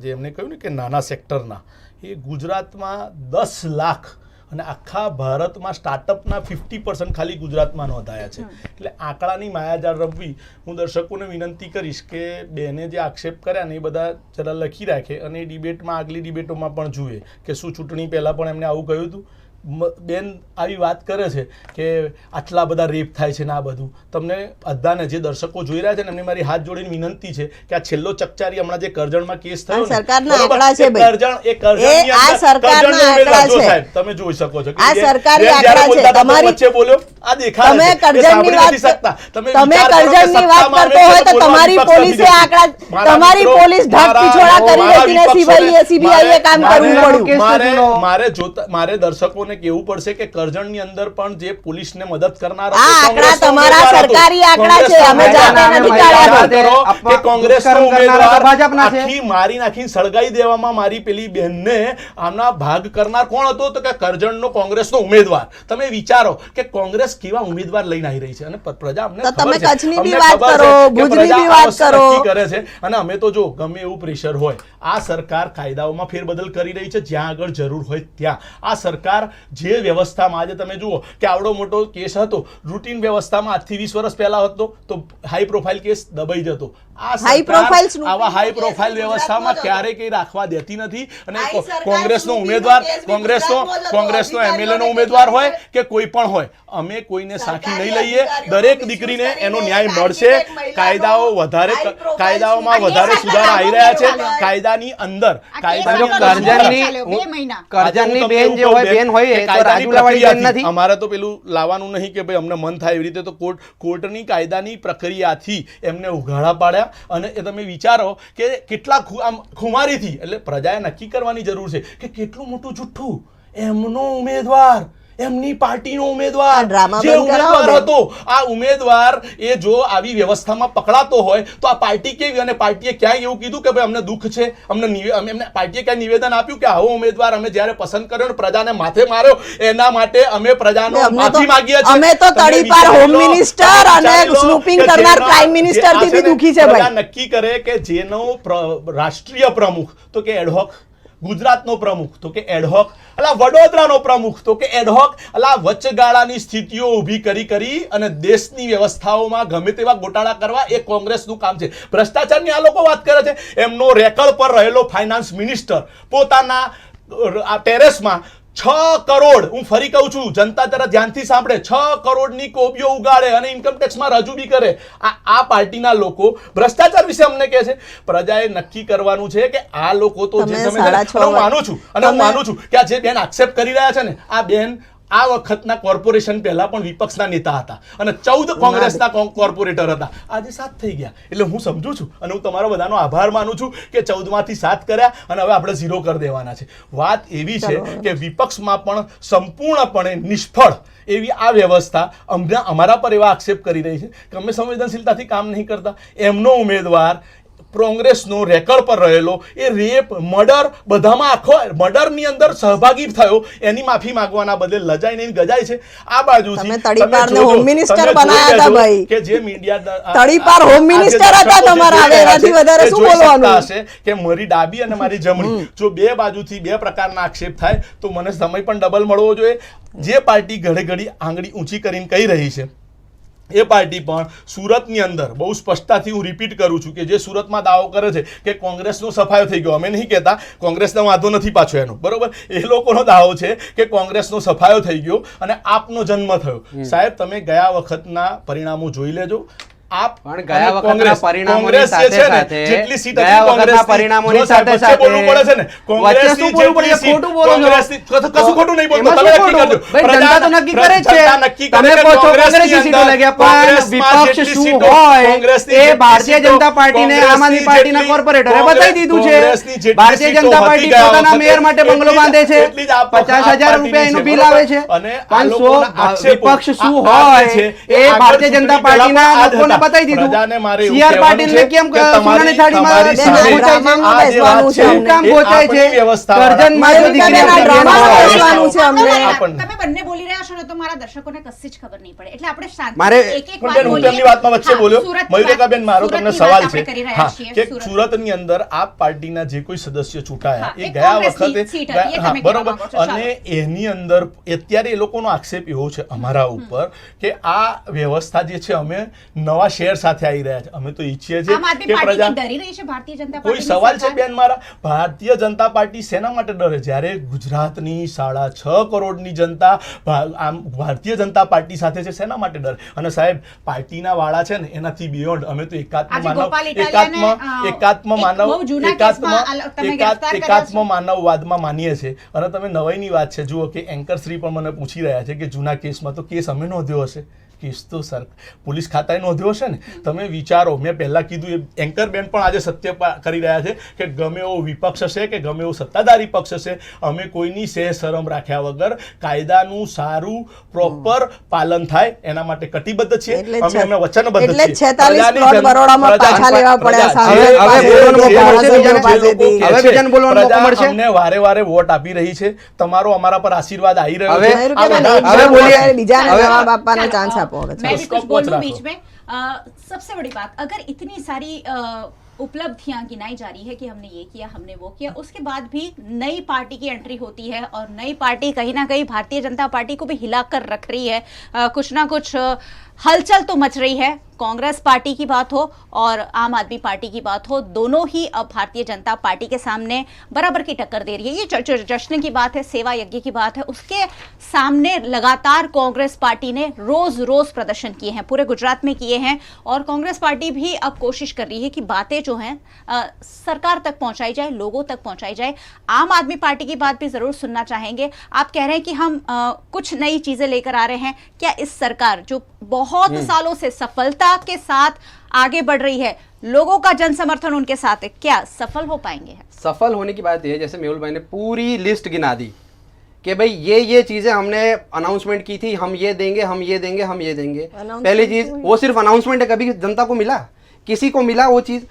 જે એમને કહ્યું ને કે નાના સેક્ટરના, એ ગુજરાતમાં 10 લાખ અને આખા ભારતમાં સ્ટાર્ટઅપના 50% ખાલી ગુજરાતમાં નોંધાયા છે. એટલે આંકડાની માયાજાળ રમવી, હું દર્શકોને વિનંતી કરીશ કે બેને જે આક્ષેપ કર્યા ને એ બધા જરા લખી રાખે અને એ ડિબેટમાં, આગલી ડિબેટોમાં પણ જુએ કે શું ચૂંટણી પહેલાં પણ એમને આવું કહ્યું હતું. બેન આવી વાત કરે છે કે આટલા બધા રેપ થાય છે ને આ બધું. તમને બધાને જે દર્શકો જોઈ રહ્યા છે ને એમને મારી હાથ જોડીને વિનંતી છે કે આ છેલ્લો ચકચારી હમણાં જે કરજણમાં કેસ થયો ને, સરકારના આંકડા છે ભાઈ, એ કરજણની આ અંદર સરકારના આંકડા છે સાહેબ, તમે જોઈ શકો છો આ સરકારી આંકડા છે. તમારી વચ્ચે બોલ્યો આ દેખાય તમે છે, કરજણની વાત શકતા તમે કરજણની વાત કરતો હોય તો તમારી પોલીસે આંકડા, તમારી પોલીસ ઢાક પીછોડા કરી રહી ને સીબીઆઈએ કામ કરવું પડ્યું. મારે દર્શકોને કહેવું પડશે કે કરજણની અંદર પણ જે પોલીસને મદદ કરનાર આ આંકડા તમારા સરકારી આંકડા છે, અમે જાતે નથી કાઢ્યા. કે કોંગ્રેસનો ઉમેદવાર આખી મારી નાખીને સળગાઈ દેવામાં મારી પેલી બહેનને આમના ભાગ કરનાર કોણ હતો? તો કે કરજણનો કોંગ્રેસનો ઉમેદવાર. તમે વિચારો કે કોંગ્રેસ કેવા ઉમેદવાર લઈને આવી રહી છે, અને પ્રજા અમને તો તમે ખબર છે, કચ્છની બી અમને વાત ખબર કરો, છે કે ભુજની પ્રજા બી વાત આ કરો. નક્કી કરે છે. અને અમે તો જો ગમે એવું પ્રેશર હોય, આ સરકાર કાયદાઓમાં ફેરબદલ કરી રહી છે જ્યાં આગળ જરૂર હોય ત્યાં. આ સરકાર જે વ્યવસ્થામાં, આજે તમે જુઓ કે આવડો મોટો કેસ હતો, રૂટીન વ્યવસ્થામાં આજથી 20 વર્ષ પહેલા હતો તો હાઈ પ્રોફાઇલ કેસ દબાઈ જતો. આ સરકાર આવા હાઈ પ્રોફાઇલ વ્યવસ્થામાં ક્યારે કઈ રાખવા દેતી નથી. અને કોંગ્રેસનો ઉમેદવાર, કોંગ્રેસનો એમએલએ નો ઉમેદવાર હોય કે કોઈ પણ હોય, અમે કોઈને સાખી નહીં લઈએ. દરેક દીકરીને એનો ન્યાય મળશે. કાયદાઓમાં વધારે સુધારા આવી રહ્યા છે. કાયદાની અંદર કરજણની બેન જે હોય, બેન હોય તો રાજુલાવાળી બેન નથી. અમારે તો પેલું લાવવાનું નહીં કે ભાઈ અમને મન થાય એવી રીતે, તો કોર્ટની કાયદાની પ્રક્રિયાથી એમને ઉઘાડા પાડ્યા. અને એ તમે વિચારો કે કેટલા ખુમારીથી, એટલે પ્રજાએ નક્કી કરવાની જરૂર છે કે કેટલું મોટું જુઠ્ઠું એમનો ઉમેદવાર, એમની પાર્ટીનો ઉમેદવાર જે ઉમેદવાર હતો, આ ઉમેદવાર એ જો આવી વ્યવસ્થામાં પકડાતો હોય તો આ પાર્ટી કેવી? અને પાર્ટીએ ક્યાંય એવું કીધું કે ભાઈ અમને દુઃખ છે, અમને પાર્ટીએ ક્યાંય નિવેદન આપ્યું કે આવો ઉમેદવાર અમે જ્યારે પસંદ કર્યો ને પ્રજાને માથે માર્યો, એના માટે અમે પ્રજાનો માફી માંગીએ છીએ. અમે તો તડીપાર હોમ મિનિસ્ટર અને સ્નૂપિંગ કરનાર પ્રાઇમ મિનિસ્ટર થી બી દુખી છે ભાઈ. નક્કી કરે કે જેનો રાષ્ટ્રીય પ્રમુખ તો કે એડહોક, ગુજરાતનો પ્રમુખ તો કે એડહોક, અલા વડોદરાનો પ્રમુખ તો કે એડહોક, અલા વચગાળાની સ્થિતિઓ ઊભી કરી અને દેશની વ્યવસ્થાઓમાં ગમે તેવા ગોટાળા કરવા એ કોંગ્રેસનું કામ છે. ભ્રષ્ટાચારની આ લોકો વાત કરે છે. એમનો રેકર્ડ પર રહેલો ફાઇનાન્સ મિનિસ્ટર પોતાના ટેરેસમાં 6 કરોડ, હું ફરી કહું છું, જનતા જરા ધ્યાનથી સાંભળે, 6 કરોડની કોબીઓ ઉગાડે અને ઇન્કમ ટેક્સમાં રજૂ બી કરે. આ પાર્ટીના લોકો ભ્રષ્ટાચાર વિશે અમને કહે છે. પ્રજાએ નક્કી કરવાનું છે કે આ લોકો તો જે તમે, હું માનું છું કે આ જે બેન આક્ષેપ કરી રહ્યા છે ને, આ બેન આ વખતના કોર્પોરેશન પહેલા પણ વિપક્ષના નેતા હતા અને 14 કોંગ્રેસના કોર્પોરેટર હતા. આજે 7 થઈ ગયા. એટલે હું સમજુ છું અને હું તમારો બધાનો આભાર માનું છું કે 14માંથી 7 કર્યા અને હવે આપણે 0 કરી દેવાના છે. વાત એવી છે કે વિપક્ષમાં પણ સંપૂર્ણપણે નિષ્ફળ એવી આ વ્યવસ્થા અમારા પર એવા આક્ષેપ કરી રહી છે કે અમે સંવેદનશીલતાથી કામ નહીં કરતા. એમનો ઉમેદવાર કોંગ્રેસનો રેકર્ડ પર રહેલો એ રેપ મર્ડર બધામાં આખો મર્ડરની અંદર સહભાગી થયો એની માફી માંગવાના બદલે લજાઈને ગજાય છે. આ બાજુથી તમે તડીપારને હોમ મિનિસ્ટર બનાયા હતા ભાઈ, કે જે મીડિયા તડીપાર હોમ મિનિસ્ટર હતા તમારા, હવે એનાથી વધારે શું બોલવાનું હશે કે મારી ડાબી અને મારી જમણી જો બે બાજુથી બે પ્રકારના આક્ષેપ થાય તો મને સમય પણ ડબલ મળવો જોઈએ. જે પાર્ટી ઘડે ઘડી આંગળી ઊંચી કરીને કહી રહી છે એ પાર્ટી પણ સુરતની અંદર બહુ સ્પષ્ટતાથી હું રિપીટ કરું છું કે જે સુરતમાં દાવો કરે છે કે કોંગ્રેસનો સફાયો થઈ ગયો, અમે નહીં કહેતા કોંગ્રેસનો વાંધો નથી પાછો એનો, બરોબર, એ લોકોનો દાવો છે કે કોંગ્રેસનો સફાયો થઈ ગયો અને આપનો જન્મ થયો. સાહેબ તમે ગયા વખતના પરિણામો જોઈ લેજો. આપ પણ ગયા વખતના કોંગ્રેસ પરિણામોની જે સાથે છે ને, સાથે જેટલી સીટ ગયા હતી વખતના કોંગ્રેસની, પરિણામોની જો સાહેબ સાથે વચ્ચે બોલવું પડે છે ને, વચ્ચે કોંગ્રેસની શું બોલવું પડે? જેટલી ખોટું બોલો છો. કોંગ્રેસની કશું ખોટું નહીં બોલતો, એમાં તમે શું નક્કી ખોટું? કરજો. ભાઈ, જનતા તો નક્કી કરે જ છે. જનતા નક્કી કરે તમે કે કહો છો કોંગ્રેસની કોંગ્રેસની સીટો અંદર, લઈ ગયા, પણ કોંગ્રેસમાં વિપક્ષ જેટલી શું સીટો, હોય કોંગ્રેસની એ જેટલી ભારતીય સીટો, જનતા પાર્ટીને આમ આદમી પાર્ટીના કોંગ્રેસની કોર્પોરેટરે બતાવી દીધું છે. કોંગ્રેસની જેટલી ભારતીય સીટો જનતા હતી પાર્ટી ગયા પોતાના વખતે, મેયર માટે બંગલો બાંધે છે, એટલી જ આપ 50,000 રૂપિયા એનું બિલ આવે છે. અને આ પણ લોકોના આક્ષેપો, વિપક્ષ શું આ હોય છે, એ આગળ ભારતીય જનતા ચૂંટણી પહેલા પાર્ટીના પણ આ જ લોકોને હતા. બતાવી દીધું. પ્રજાને મારે એવું CR કહેવાનું પાટીલને છે કેમ કે સોનાની થાળીમાં તમારી સામે ડ્રામામાં આ જે બેસવાનું વાત છે છે, અમને. કામ એ ગોચાય છે. આપણી વ્યવસ્થાવાળા. કરજણમાં જો મારી દીકરીઓ બેન આ ડ્રામામાં હોય. બેસવાનું છે અમને. આપણને. તમે બંને બોલી રહ્યા છો ને તો મારા દર્શકોને કશી જ ખબર નહીં પડે, એટલે આપણે શાંતિથી મારે- એક એક પણ વાત બેન, હું બોલીએ. તેમની વાતમાં વચ્ચે હા, બોલ્યો. સુરતની મયુરેખાબેન, મારો સુરતની તમને વાત સવાલ આપણે છે કરી રહ્યા હા, છીએ. કે સુરત. સુરતની અંદર આપ પાર્ટીના જે કોઈ સદસ્ય ચૂંટાયા હા, એ એ ગયા કોંગ્રેસની વખતે સીટ હતી, એ હા, તમે કહેવા બરોબર, માંગો છો, ચાલો. અને એની અંદર અત્યારે એ લોકોનો આક્ષેપ એવો છે અમારા ઉપર કે આ વ્યવસ્થા જે છે અમે નવા શેર સાથે આવી રહ્યા છે. અમે તો ઈચ્છીએ છીએ આમ આદમી કે પાર્ટી પ્રજા ડરી રહી છે ભારતીય જનતા કોઈ પાર્ટીની સવાલ છે સરકાર? બેન મારા, ભારતીય જનતા પાર્ટી શેના માટે ડરે? જ્યારે ગુજરાતની 6.5 કરોડની જનતા આમ ભારતીય જનતા પાર્ટી સાથે છે, શેના માટે ડરે? અને સાહેબ પાર્ટીના વાળા છે ને એનાથી બિયોન્ડ અમે તો આજે ગોપાલ ઇટાલિયાને, એકાત્મ એક માનવ બહુ જૂના કેસમાં તમે ગ્રેફતાર કર્યા એકાત્મ છે. માનવવાદમાં માનીએ છીએ. અને તમે નવાઈની વાત છે, જુઓ કે એન્કર શ્રી પણ મને પૂછી રહ્યા છે કે જૂના કેસમાં તો કેસ અમે નોંધ્યો હશે. કેસ તો સર પોલીસ ખાતાએ નોંધ્યો હશે ને. તમે વિચારો, મેં પહેલા કીધું એ એન્કર બેન પણ આજે સત્ય કરી રહ્યા છે કે ગમે એવો વિપક્ષ હશે કે ગમે એવો સત્તાધારી પક્ષ હશે, અમે કોઈની સહેજ શરમ રાખ્યા વગર કાયદાનું સારું પ્રોપર પાલન થાય એના માટે કટિબદ્ધ છીએ. એટલે અમે એમને વચનબદ્ધ એટલે છીએ. 46 પ્લોટ બરોડામાં પાછા લેવા પડ્યા સાહેબ. હવે બીજાને બોલવાનો મોકો મળશે. અમને વારે વારે વોટ આપી રહી છે. તમારો અમારા પર આશીર્વાદ આવી રહ્યો હવે- છે. હવે બોલીએ. બીજાને હવે- જવાબ આપવાનો ચાન્સ આપો હવે. मैं भी उसको कुछ बोल पूछ दूं रहा बीच था। में। सबसे बड़ी बात, अगर इतनी सारी उपलब्धियां गिनाई जा रही है कि हमने ये किया, हमने वो किया, उसके बाद भी नई पार्टी की एंट्री होती है और नई पार्टी कहीं ना कहीं भारतीय जनता पार्टी को भी हिलाकर रख रही है। कुछ ना कुछ हलचल तो मच रही है। कांग्रेस पार्टी की बात हो और आम आदमी पार्टी की बात हो, दोनों ही अब भारतीय जनता पार्टी के सामने बराबर की टक्कर दे रही है। ये जश्न की बात है, सेवा यज्ञ की बात है, उसके सामने लगातार कांग्रेस पार्टी ने रोज रोज प्रदर्शन किए हैं, पूरे गुजरात में किए हैं। और कांग्रेस पार्टी भी अब कोशिश कर रही है कि बातें जो हैं सरकार तक पहुंचाई जाए, लोगों तक पहुंचाई जाए। आम आदमी पार्टी की बात भी जरूर सुनना चाहेंगे। आप कह रहे हैं कि हम कुछ नई चीजें लेकर आ रहे हैं। क्या इस सरकार जो बहुत सालों से सफलता के साथ आगे बढ़ रही है, लोगों का जन समर्थन उनके साथ है, क्या सफल हो पाएंगे? सफल होने की बात यह है, जैसे मेहुल भाई ने पूरी लिस्ट गिना दी कि भाई ये चीजें हमने अनाउंसमेंट की थी, हम ये देंगे, हम ये देंगे, हम ये देंगे। पहली चीज वो सिर्फ अनाउंसमेंट है, कभी जनता को मिला? किसी को मिला वो चीज?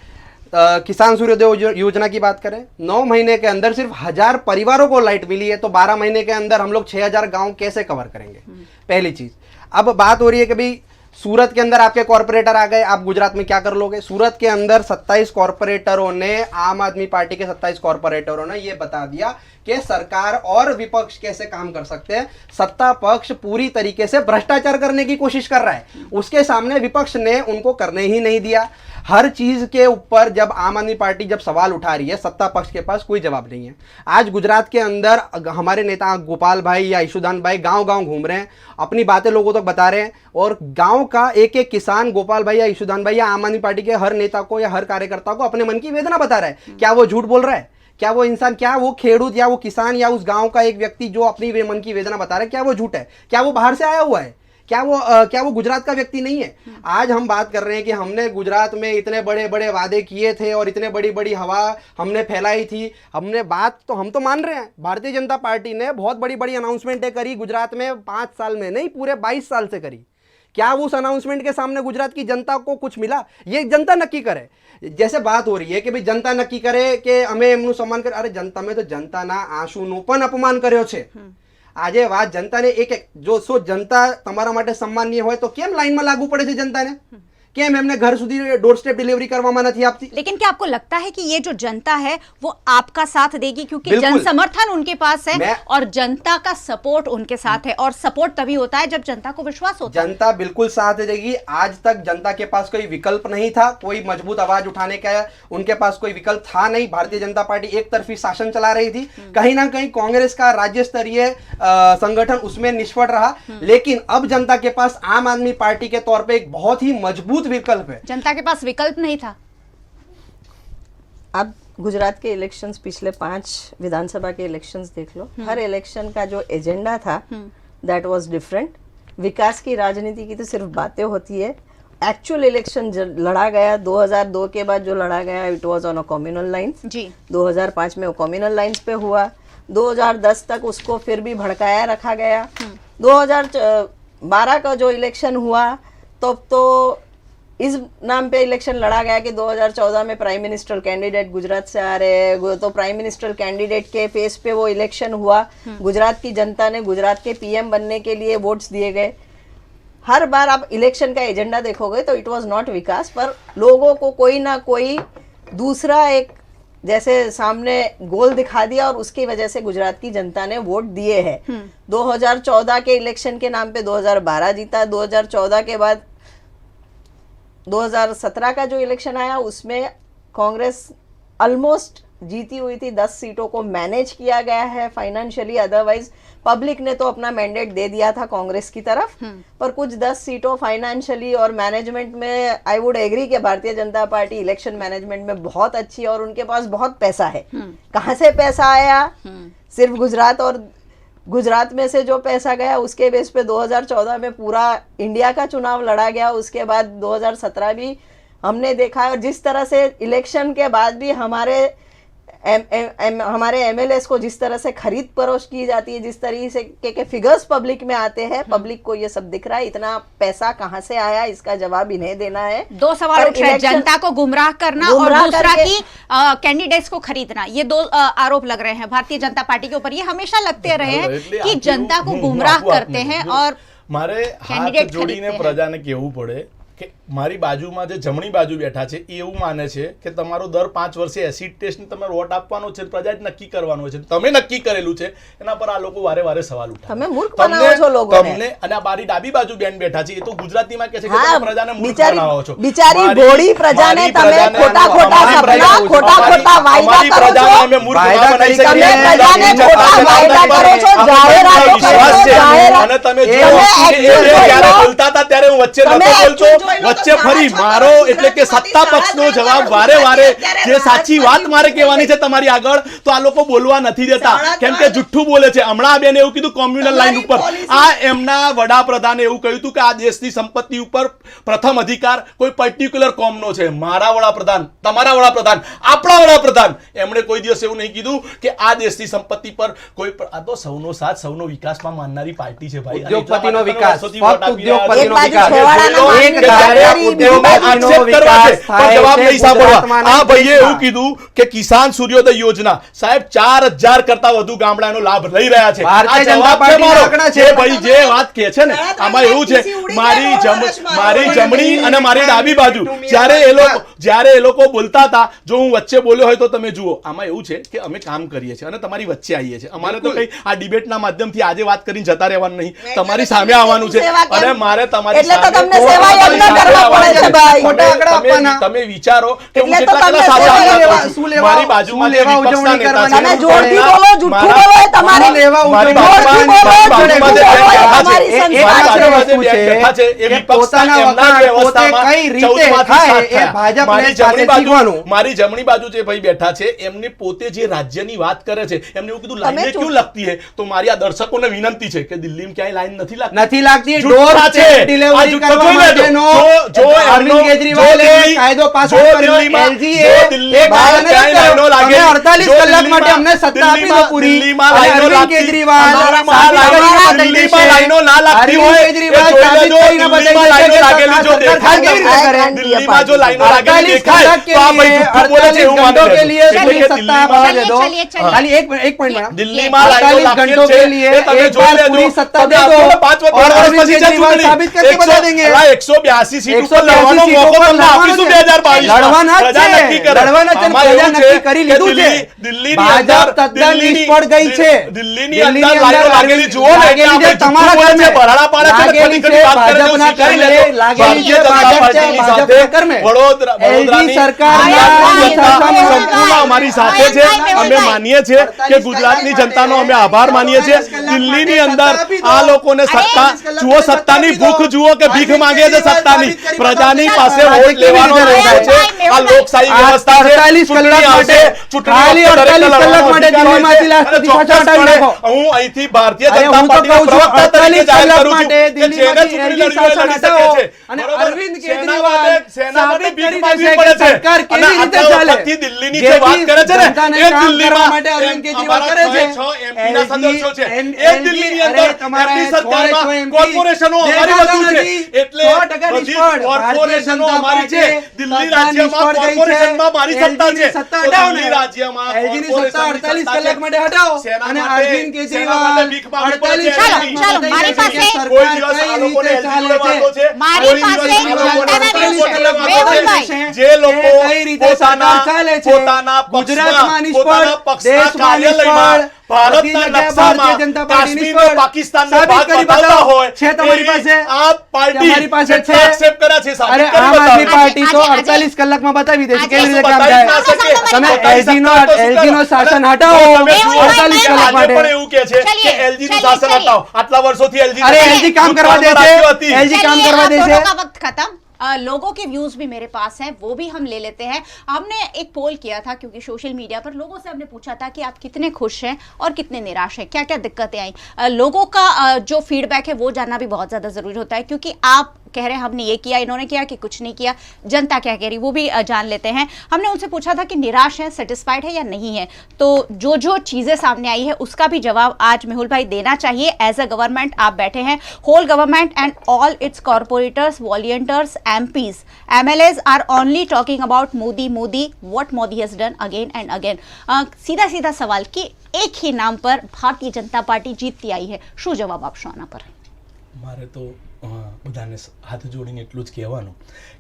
किसान सूर्योदय योजना की बात करें, 9 महीने के अंदर सिर्फ 1000 परिवारों को लाइट मिली है, तो 12 महीने के अंदर हम लोग 6000 गांव कैसे कवर करेंगे? पहली चीज। अब बात हो रही है कि भाई सूरत के अंदर आपके कॉर्पोरेटर आ गए, आप गुजरात में क्या कर लोगे? सूरत के अंदर 27 कॉर्पोरेटरों ने, आम आदमी पार्टी के 27 कॉर्पोरेटरों ने यह बता दिया कि सरकार और विपक्ष कैसे काम कर सकते हैं। सत्ता पक्ष पूरी तरीके से भ्रष्टाचार करने की कोशिश कर रहा है, उसके सामने विपक्ष ने उनको करने ही नहीं दिया। हर चीज के ऊपर जब आम आदमी पार्टी जब सवाल उठा रही है, सत्ता पक्ष के पास कोई जवाब नहीं है। आज गुजरात के अंदर हमारे नेता गोपाल भाई या ईशुदान भाई गांव गांव घूम रहे हैं, अपनी बातें लोगों तक बता रहे हैं, और गांव का एक एक किसान गोपाल भाई या ईशुदान भाई या आम आदमी पार्टी के हर नेता को या हर कार्यकर्ता को अपने मन की वेदना बता रहा है। क्या वो झूठ बोल रहा है? क्या वो इंसान, क्या वो खेडूत या वो किसान या उस गांव का एक व्यक्ति जो अपनी मन की वेदना बता रहा है, क्या वो झूठ है? क्या वो बाहर से आया हुआ है? क्या वो गुजरात का व्यक्ति नहीं है? आज हम बात कर रहे हैं कि हमने गुजरात में इतने बड़े बड़े वादे किए थे और इतने बड़ी बड़ी हवा हमने फैलाई थी, हमने बात तो हम तो मान रहे हैं, भारतीय जनता पार्टी ने बहुत बड़ी बड़ी अनाउंसमेंटें करी गुजरात में, 5 साल में नहीं, पूरे 22 साल से करी। क्या उस अनाउंसमेंट के सामने गुजरात की जनता को कुछ मिला? ये जनता नक्की करे। जैसे बात हो रही है कि भाई जनता नक्की करे कि અમે એમનું સન્માન કરે, અરે તમે તો જનતાના આંસુનું પણ અપમાન કર્યો છે। આજે વાત જનતાને એક જો જનતા તમારા માટે સન્માનીય હોય તો કેમ લાઈનમાં લાગવું પડે છે જનતાને? કેમ એમને ઘર સુધી ડોર स्टेप डिलीवरी કરવામાં નથી આપતી? लेकिन क्या आपको लगता है कि ये जो जनता है वो आपका साथ देगी? क्योंकि जन समर्थन उनके पास है और जनता का सपोर्ट उनके साथ है, और सपोर्ट तभी होता है जब जनता को विश्वास होता है। जनता बिल्कुल साथ देगी। आज तक जनता के पास कोई विकल्प नहीं था, कोई मजबूत आवाज उठाने का उनके पास कोई विकल्प था नहीं। भारतीय जनता पार्टी एक तरफी शासन चला रही थी, कहीं ना कहीं कांग्रेस का राज्य स्तरीय संगठन उसमें निष्फल रहा। लेकिन अब जनता के पास आम आदमी पार्टी के तौर पर एक बहुत ही मजबूत विकल्प है। जनता के पास विकल्प नहीं था। आप गुजरात के इलेक्शंस, पिछले 5 विधानसभा के इलेक्शंस देख लो, हर इलेक्शन का जो एजेंडा था दैट वाज डिफरेंट। विकास की राजनीति की तो सिर्फ बातें होती है, एक्चुअल इलेक्शन लड़ा गया 2002 के बाद जो लड़ा गया it was on a communal lines जी। 2005 में वो कम्युनल लाइंस पे हुआ, 2010 तक उसको फिर भी भड़काया रखा गया। 2012 का जो इलेक्शन हुआ तो इस नाम पे इलेक्शन लड़ा गया कि 2014 में प्राइम मिनिस्टर कैंडिडेट गुजरात से आ रहे हैं, तो प्राइम मिनिस्टर कैंडिडेट के फेस पे वो इलेक्शन हुआ। गुजरात की जनता ने गुजरात के पीएम बनने के लिए वोट्स दिए गए। हर बार आप इलेक्शन का एजेंडा देखोगे तो इट वाज नॉट विकास, पर लोगों को कोई ना कोई दूसरा एक जैसे सामने गोल दिखा दिया और उसकी वजह से गुजरात की जनता ने वोट दिए हैं। 2014 के इलेक्शन के नाम पे 2012 जीता। 2014 के बाद 2017 का जो इलेक्शन आया उसमें कांग्रेस ऑलमोस्ट जीती हुई थी, 10 सीटों को मैनेज किया गया है फाइनेंशियली। अदरवाइज पब्लिक ने तो अपना मैंडेट दे दिया था कांग्रेस की तरफ, पर कुछ 10 सीटों फाइनेंशियली और मैनेजमेंट में आई वुड एग्री कि Bharatiya Janata party election management में बहुत अच्छी है और उनके पास बहुत पैसा है। कहाँ से पैसा आया? सिर्फ गुजरात में से जो पैसा गया उसके बेस पे 2014 में पूरा इंडिया का चुनाव लड़ा गया। उसके बाद 2017 भी हमने देखा, और जिस तरह से इलेक्शन के बाद भी हमारे एमएलएस को जिस तरह से खरीद फरोख्त की जाती है, जिस तरीके से के फिगर्स पब्लिक में आते हैं, पब्लिक को ये सब दिख रहा है। इतना पैसा कहाँ से आया इसका जवाब इन्हें देना है। 2 सवाल उठ रहे हैं, जनता को गुमराह करना और दूसरा की कैंडिडेट्स को खरीदना। ये 2 आरोप लग रहे हैं भारतीय जनता पार्टी के ऊपर। ये हमेशा लगते रहे हैं कि जनता को गुमराह करते हैं और मारे हाथ जोड़ीने प्रजाने कहेवुं पड़े કે મારી બાજુમાં જે જમણી બાજુ બેઠા છે એ એવું માને છે કે તમારો દર 5 વર્ષે એસિડ ટેસ્ટને તમે વોટ આપવાનો છે, પ્રજાએ નક્કી કરવાનું છે, તમે નક્કી કરેલું છે, એના પર આ લોકો વારે વારે સવાલ ઉઠાવે। તમે મૂર્ખ બનાવો છો લોકોને। તમને અને આ મારી ડાબી બાજુ બેન બેઠા છે એ તો ગુજરાતીમાં કહે છે કે તમે પ્રજાને મૂર્ખ બનાવો છો। બિચારી ભોળી પ્રજાને તમે ખોટા ખોટા સપના, ખોટા ખોટા વાયદા કરો છો। અમે મૂર્ખ બનાવી શકીએ? તમે પ્રજાને ખોટા વાયદા કરો છો, જાહેરાતો કરો છો, અને તમે જો જ્યારે બોલતા હતા ત્યારે હું વચ્ચે નતો બોલતો, વચ્ચે ફરી મારો એટલે કે સત્તા પક્ષનો જવાબ વારે વારે જે સાચી વાત મારે કહેવાની છે તમારી આગળ, તો આ લોકો બોલવા નથી દેતા કેમ કે જુઠ્ઠું બોલે છે। હમણાં આ બેને એવું કીધું કોમ્યુનલ લાઈન ઉપર, આ એમના વડાપ્રધાને એવું કહ્યું હતું કે આ દેશની સંપત્તિ ઉપર પ્રથમ અધિકાર કોઈ પર્ટિક્યુલર કોમનો છે। મારા વડાપ્રધાન, તમારા વડાપ્રધાન, આપણા વડાપ્રધાન, એમણે કોઈ દિવસ એવું નહીં કીધું કે આ દેશની સંપત્તિ પર કોઈ, આ તો સૌનો સાથ સૌનો વિકાસમાં માનનારી પાર્ટી છે ભાઈ। ઉદ્યોગપતિનો વિકાસ, ઉદ્યોગપતિનો વિકાસ। કિસાન સૂર્યોદય યોજના સાહેબ 4000 કરતા વધુ ગામડાનો લાભ લઈ રહ્યા છે। ભાઈ જે વાત કહે છે ને આમાં એવું છે, મારી જમણી અને મારી ડાબી બાજુ જ્યારે એ લોકો બોલતા હતા, જો હું વચ્ચે બોલ્યો હોય તો તમે જુઓ, આમાં એવું છે કે અમે કામ કરીએ છીએ અને તમારી વચ્ચે આવીએ છીએ। અમારે તો કઈ આ ડિબેટના માધ્યમથી આજે વાત કરીને જતા રહેવાનું નહીં, તમારી સામે આવવાનું છે અને મારે તમારી તમે વિચારો કે હું કેટલા કેટલા સાચા મારી બાજુમાં જે વિપક્ષના નેતા છે, મારી જમણી બાજુ જે ભાઈ બેઠા છે એમને પોતે જે રાજ્યની વાત કરે છે, એમને એવું કીધું લાઈન ક્यों लगती है? तो મારી આ દર્શકોને વિનંતી છે કે દિલ્હીમાં ક્યાંય લાઈન નથી લાગતી, નથી લાગતી, ડોર છે ડિલિવરી કરવા માટેનો અરવિંદ કેજરીવાલે કાયદો પાસ કર્યો, LG એ એક કાયદો કર્યો. તમે 48 કલાક માટે અમને સત્તા આપી દો પૂરી. અને અરવિંદ કેજરીવાલ લાઈનો ના લાગતી હોય, કેજરીવાલ એ જોઈ લેજો. સાબિત કરીને દિલ્હીમાં લાઈનો લાગેલી જો સરકાર કેવી રીતે કરે? દિલ્હીમાં જો લાઈનો લાગેલી 48 દેખાય કલાક તો આ ભાઈ જુઠ્ઠું બોલે છે એવું घंटों માની के लिए લેજો. पूरी એટલે કે सत्ता बढ़ा दे दो. चलिए, चलिए. खाली एक पॉइंट मैडम, દિલ્હીમાં લાઈનો 48 લાગેલી घंटों છે, के लिए એ તમે एक જોઈ बार લેજો. पूरी सत्ता તમે दे दो આપો 5 और વર્ષ अरविंद પછી केजरीवाल ચૂંટણી. साबित करके बता देंगे. 182 સીટ ઉપર 182 લડવાનો સીટો મોકો પર તમને આપીશું 2022 લડવાના જ પ્રજા છે. નક્કી કરે. લડવાના છે. આમાં પ્રજા એવું નક્કી છે કરી કે લીધું છે. દિલ્હીની ભાજપ અંદર તદ્દન નિષ્ફળ ગઈ છે. દિલ્હીની દિલ્હીની અંદર લાઈનો અંદર લાગેલી જુઓ ને એટલે લાગેલી છે. આપણે તમારા જુઠ્ઠું બોલે છે, ઘરમે. ભરાડા પાડે છે, લાગેલી ખોટી છે. વાત કરે છે, ભાજપના સ્વીકારી ઘરમે. લેજો. લાગેલી છે. ભારતીય જનતા ભાજપ છે. પાર્ટીની ભાજપના સાથે ઘરમે. વડોદરાની સરકારના સંપૂર્ણ અમારી સાથે છે. અમે માનીએ છીએ કે ગુજરાતની જનતાનો અમે આભાર માનીએ છીએ. દિલ્હીની અંદર આ લોકોને સત્તા જુઓ, સત્તાની ભૂખ જુઓ કે ભીખ માંગે છે સત્તાની. પ્રજાની પાસે વોટ લેવાનો રહેશે છે. આ લોકશાહી વ્યવસ્થા છે. 48 ચૂંટણી કલાક આવશે. માટે, ચૂંટણી ખાલી વખતે દરેકને 48 કલાક લડવાનો માટે અધિકાર હોય દિલ્હીમાંથી છે. લાસ્ટ અને પાછા હટાવી ચોક્કસપણે નાખો. હું અહીંથી ભારતીય અરે જનતા હું તો પાર્ટીના કહું છું, પ્રવક્તા તરીકે 48 જાહેર કલાક કરું છું માટે કે જેને દિલ્હીમાંથી ચૂંટણી LG લડવી હોય શાસન લડી શકે હટાવો. છે. અને બરોબર? અરવિંદ સેના કેજરીવાલ માટે સાબિત ભીખ કરી માંગવી દેશે પડે કે છે. સરકાર કેવી અને રીતે આટલા ચાલે. વખતથી દિલ્હીની જે જે વાત બી કરે છે ને, જનતાને એ કામ કરવા દિલ્હીમાં માટે અરવિંદ કેજરીવાલ અમારા કરે છે. છ MP ના સદસ્યો છે. LG એ દિલ્હીની અંદર અરે તમારા એમની છ સરકારમાં MP કોર્પોરેશનો અમારી દેખાતા વધુ છે. નથી. એટલે 100% બધી નિષ્ફળ. કોર્પોરેશનો ભારતીય અમારી જનતા છે. પાર્ટી દિલ્હી સત્તા રાજ્યમાં નિષ્ફળ ગઈ છે. કોર્પોરેશનમાં મારી સત્તા LG ની છે. સત્તા તો હટાવો ને. દિલ્હી રાજ્યમાં LG ની સત્તા કોર્પોરેશનની 48 સત્તા કલાક છે. માટે હટાવો. સેના અને માટે- અરવિંદ સેના માટે કેજરીવાલ ભીખ માંગવી પડે 48 છે. ચાલો, કલાકમાં ચાલો, બતાવી મારી દેશે કે પાસે- કોઈ સરકાર દિવસ આ કઈ લોકોને રીતે ચાલે LG વાતો છે. મારી કોઈ દિવસ પાસે આ લોકોને જનતાના LG વિશે. વાતો મેહુલભાઈ. છે. જે લોકો કઈ રીતે પોતાના સરકાર ચાલે છે. પોતાના ગુજરાતમાં પક્ષમાં નિષ્ફળ, પોતાના પક્ષના દેશમાં કાર્યાલયમાં નિષ્ફળ, ભારતના બધી જગ્યાએ નકશામાં ભારતીય જનતા પાર્ટી કાશ્મીરને નિષ્ફળ. પાકિસ્તાનનો સાબિત ભાગ કરી બતાવતા બતાવો. હોય છે તમારી એવી પાસે? આ પાર્ટી તમારી પાસે જેટલા છે? accept કર્યા છે, સાબિત અરે કરી આમ આદમી બતાવો. પાર્ટી તો આજે- 48 કલાકમાં બતાવી દેશે આજે કેવી રીતે શું કામ બતાવી થાય. ના શકે? તમે બતાવી LG નો શકતા તો શું LG નો કરો? શાસન અને હટાવો. તમે જુઓ, 48 કલાક આજે માટે. પણ એવું કહે છે કે ચલિए, LG નું ચલિए, શાસન ચલિए. હટાવો. આટલા વર્ષોથી LG અરે LG काम करवा देते હતી. LG काम चलिए, करवा अब देते दोनों का वक्त खत्म। लोगों के व्यूज भी मेरे पास हैं, वो भी हम ले लेते हैं। हमने एक पोल किया था क्योंकि सोशल मीडिया पर लोगों से हमने पूछा था कि आप कितने खुश हैं और कितने निराश हैं, क्या क्या दिक्कतें आई। लोगों का जो फीडबैक है वो जानना भी बहुत ज़्यादा ज़रूरी होता है, क्योंकि आप कह रहे हैं हमने ये किया, इन्होंने किया कि कुछ नहीं किया, जनता क्या कह रही वो भी जान लेते हैं। हमने उनसे पूछा था कि निराश है, सेटिस्फाइड है या नहीं है। तो जो जो चीज़ें सामने आई है उसका भी जवाब आज मेहुल भाई देना चाहिए। एज अ गवर्नमेंट आप बैठे हैं, whole government and all its corporators, volunteers, MPs, MLAs are only talking about Modi Modi, what Modi has done again and again. सीधा सीधा सवाल कि एक ही नाम पर भारतीय जनता पार्टी जीतती आई है, શું જવાબ આપશો આના પર? મારે તો બધાને હાથ જોડીને એટલું જ કહેવાનું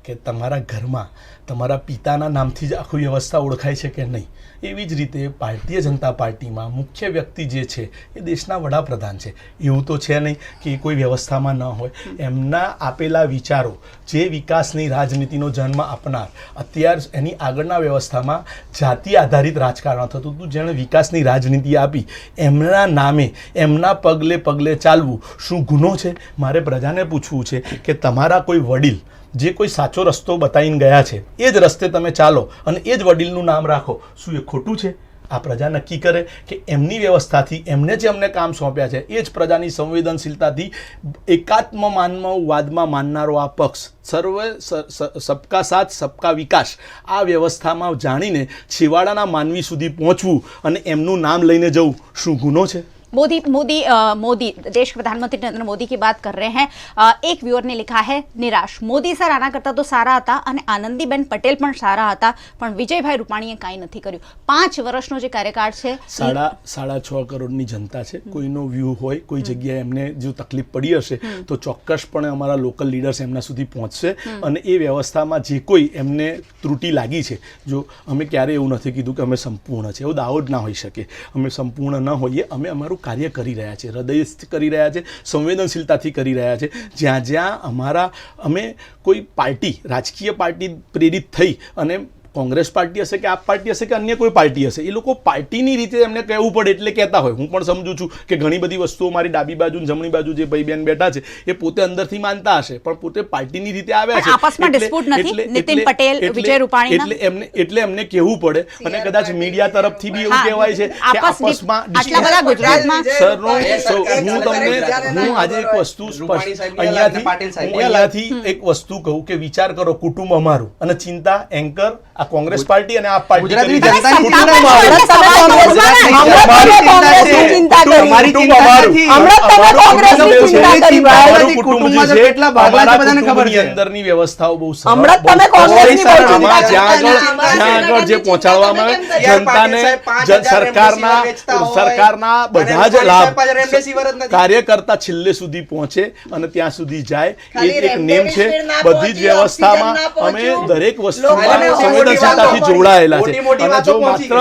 કે તમારા ઘરમાં તમારા પિતાના નામથી જ આખી વ્યવસ્થા ઓળખાય છે કે નહીં, એવી જ રીતે ભારતીય જનતા પાર્ટીમાં મુખ્ય વ્યક્તિ જે છે એ દેશના વડાપ્રધાન છે. એવું તો છે નહીં કે એ કોઈ વ્યવસ્થામાં ન હોય. એમના આપેલા વિચારો જે વિકાસની રાજનીતિનો જન્મ આપનાર, અત્યાર એની આગળના વ્યવસ્થામાં જાતિ આધારિત રાજકારણ થતું હતું, જેણે વિકાસની રાજનીતિ આપી, એમના નામે એમના પગલે પગલે ચાલવું શું ગુનો છે? મારે પ્રજાને પૂછવું છે કે તમારા કોઈ વડીલ જે કોઈ સાચો રસ્તો બતાવીને ગયા છે એ જ રસ્તે તમે ચાલો અને એ જ વડીલનું નામ રાખો, શું એ ખોટું છે? આ પ્રજા નક્કી કરે કે એમની વ્યવસ્થાથી એમને જે અમને કામ સોંપ્યા છે એ જ પ્રજાની સંવેદનશીલતાથી એકાત્મ વાદમાં માનનારો આ પક્ષ સબકા સાથ સબકા વિકાસ આ વ્યવસ્થામાં જાણીને છેવાડાના માનવી સુધી પહોંચવું અને એમનું નામ લઈને જવું શું ગુનો છે? मोदी देश के प्रधानमंत्री नरेंद्र मोदी की बात कर रहे हैं। एक व्यूअर ने लिखा है निराश, मोदी सर आना करता तो सारा હતા અને આનંદીબેન પટેલ પણ સારા હતા, પણ વિજયભાઈ રૂપાણીએ કાંઈ નથી કર્યું. 5 વર્ષનો જે કાર્યકાળ છે, 6.5 કરોડની જનતા છે. કોઈનો વ્યૂ હોય, કોઈ જગ્યાએ એમને જો તકલીફ પડી હશે તો ચોક્કસપણે અમારા લોકલ લીડર્સ એમના સુધી પહોંચશે અને એ વ્યવસ્થામાં જે કોઈ એમને ત્રુટિ લાગી છે, જો અમે ક્યારેય એવું નથી કીધું કે અમે સંપૂર્ણ છે, એવો દાવો જ ના હોઈ શકે. અમે સંપૂર્ણ ન હોઈએ, અમે અમારું કાર્ય કરી રહ્યા છે, હૃદયથી કરી રહ્યા છે, સંવેદનશીલતાથી કરી રહ્યા છે. જ્યાં જ્યાં અમે કોઈ પાર્ટી, રાજકીય પાર્ટી પ્રેરિત થઈ અને કોંગ્રેસ પાર્ટી હશે કે આપ પાર્ટી હશે કે અન્ય કોઈ પાર્ટી હશે, એ લોકો પાર્ટીની રીતે એમને કહેવું પડે એટલે કહેતા હોય. હું પણ સમજુ છું કે ઘણી બધી વસ્તુઓ મારી ડાબી બાજુ ને જમણી બાજુ જે ભાઈ બહેન બેઠા છે એ પોતે અંદરથી માનતા હશે, પણ પોતે પાર્ટીની રીતે આવ્યા છે. આપસમાં dispute નથી નીતિન પટેલ, વિજય રૂપાણીના? એટલે એમને કહેવું પડે. અને કદાચ મીડિયા તરફથી બી એવું કહેવાય છે કે આપસમાં આટલા બધા ગુજરાતમાં હું આજે એક વસ્તુ અહીંયાથી એક વસ્તુ કહું કે વિચાર કરો, કુટુંબ અમારું અને ચિંતા એન્કર આ કોંગ્રેસ પાર્ટી અને આપ પાર્ટી ગુજરાતની કરી. જનતાની કુટુંબ ચિંતા અમારું. અમારું કુટુંબ જે છે, અમારા કુટુંબની અંદરની વ્યવસ્થાઓ બહુ સરળ, આમાં જ્યાં આગળ જે પહોંચાડવામાં આવે જનતાને, સરકારના બધા જ લાભ કાર્યકર્તા છેલ્લે સુધી પહોંચે અને ત્યાં સુધી જાય, એ એક નેમ છે. બધી જ વ્યવસ્થામાં અમે દરેક વસ્તુમાં સંવેદનશીલતાથી જોડાયેલા છે. અને જો માત્ર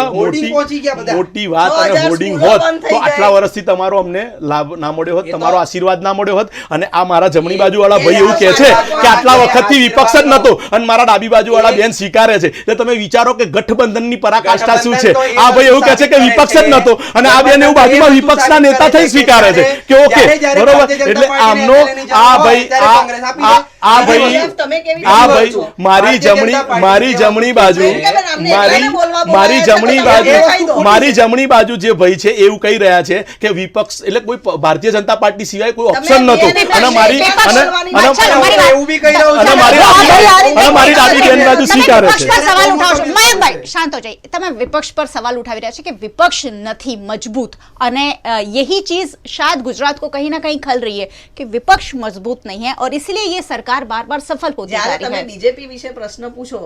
મોટી વાત અને હોર્ડિંગ હોત તો આટલા વર્ષથી તમારો અમને લાભ ના મળ્યો હોત, તમારો આશીર્વાદ ના મળ્યો હોત. અને આ મારા જમણી બાજુ વાળા ભાઈ એવું કહે છે કે આટલા વખતથી વિપક્ષ જ નતો અને મારા ડાબી બાજુ વાળા બેન સ્વીકારે છે. એટલે તમે વિચારો કે ગઠબંધનની પરાકાષ્ઠા શું છે. આ ભાઈ એવું કહે છે કે વિપક્ષ જ નતો અને આ બેન એવું બાજુમાં વિપક્ષના નેતા થઈ સ્વીકારે છે કે ઓકે બરોબર. એટલે આમનો આ ભાઈ મારી જમણી બાજુ જે ભાઈ છે એવું કહી રહ્યા છે કે વિપક્ષ એટલે કોઈ ભારતીય જનતા પાર્ટી સિવાય કોઈ ઓપ્શન નતો. અને મારી ડાબી બેન બાજુ સ્વીકારે છે. સવાલ ઉઠાવો છો મયંકભાઈ, શાંત હો જાइए. તમે વિપક્ષ પર સવાલ उठावी રહ્યા છે कि विपक्ष નથી मजबूत અને यही चीज शायद गुजरात को कहीं ना कहीं खल रही है कि विपक्ष मजबूत नहीं है और इसलिए ये सरकार बार बार सफल होती जा रही है. बीजेपी विषय प्रश्न पूछो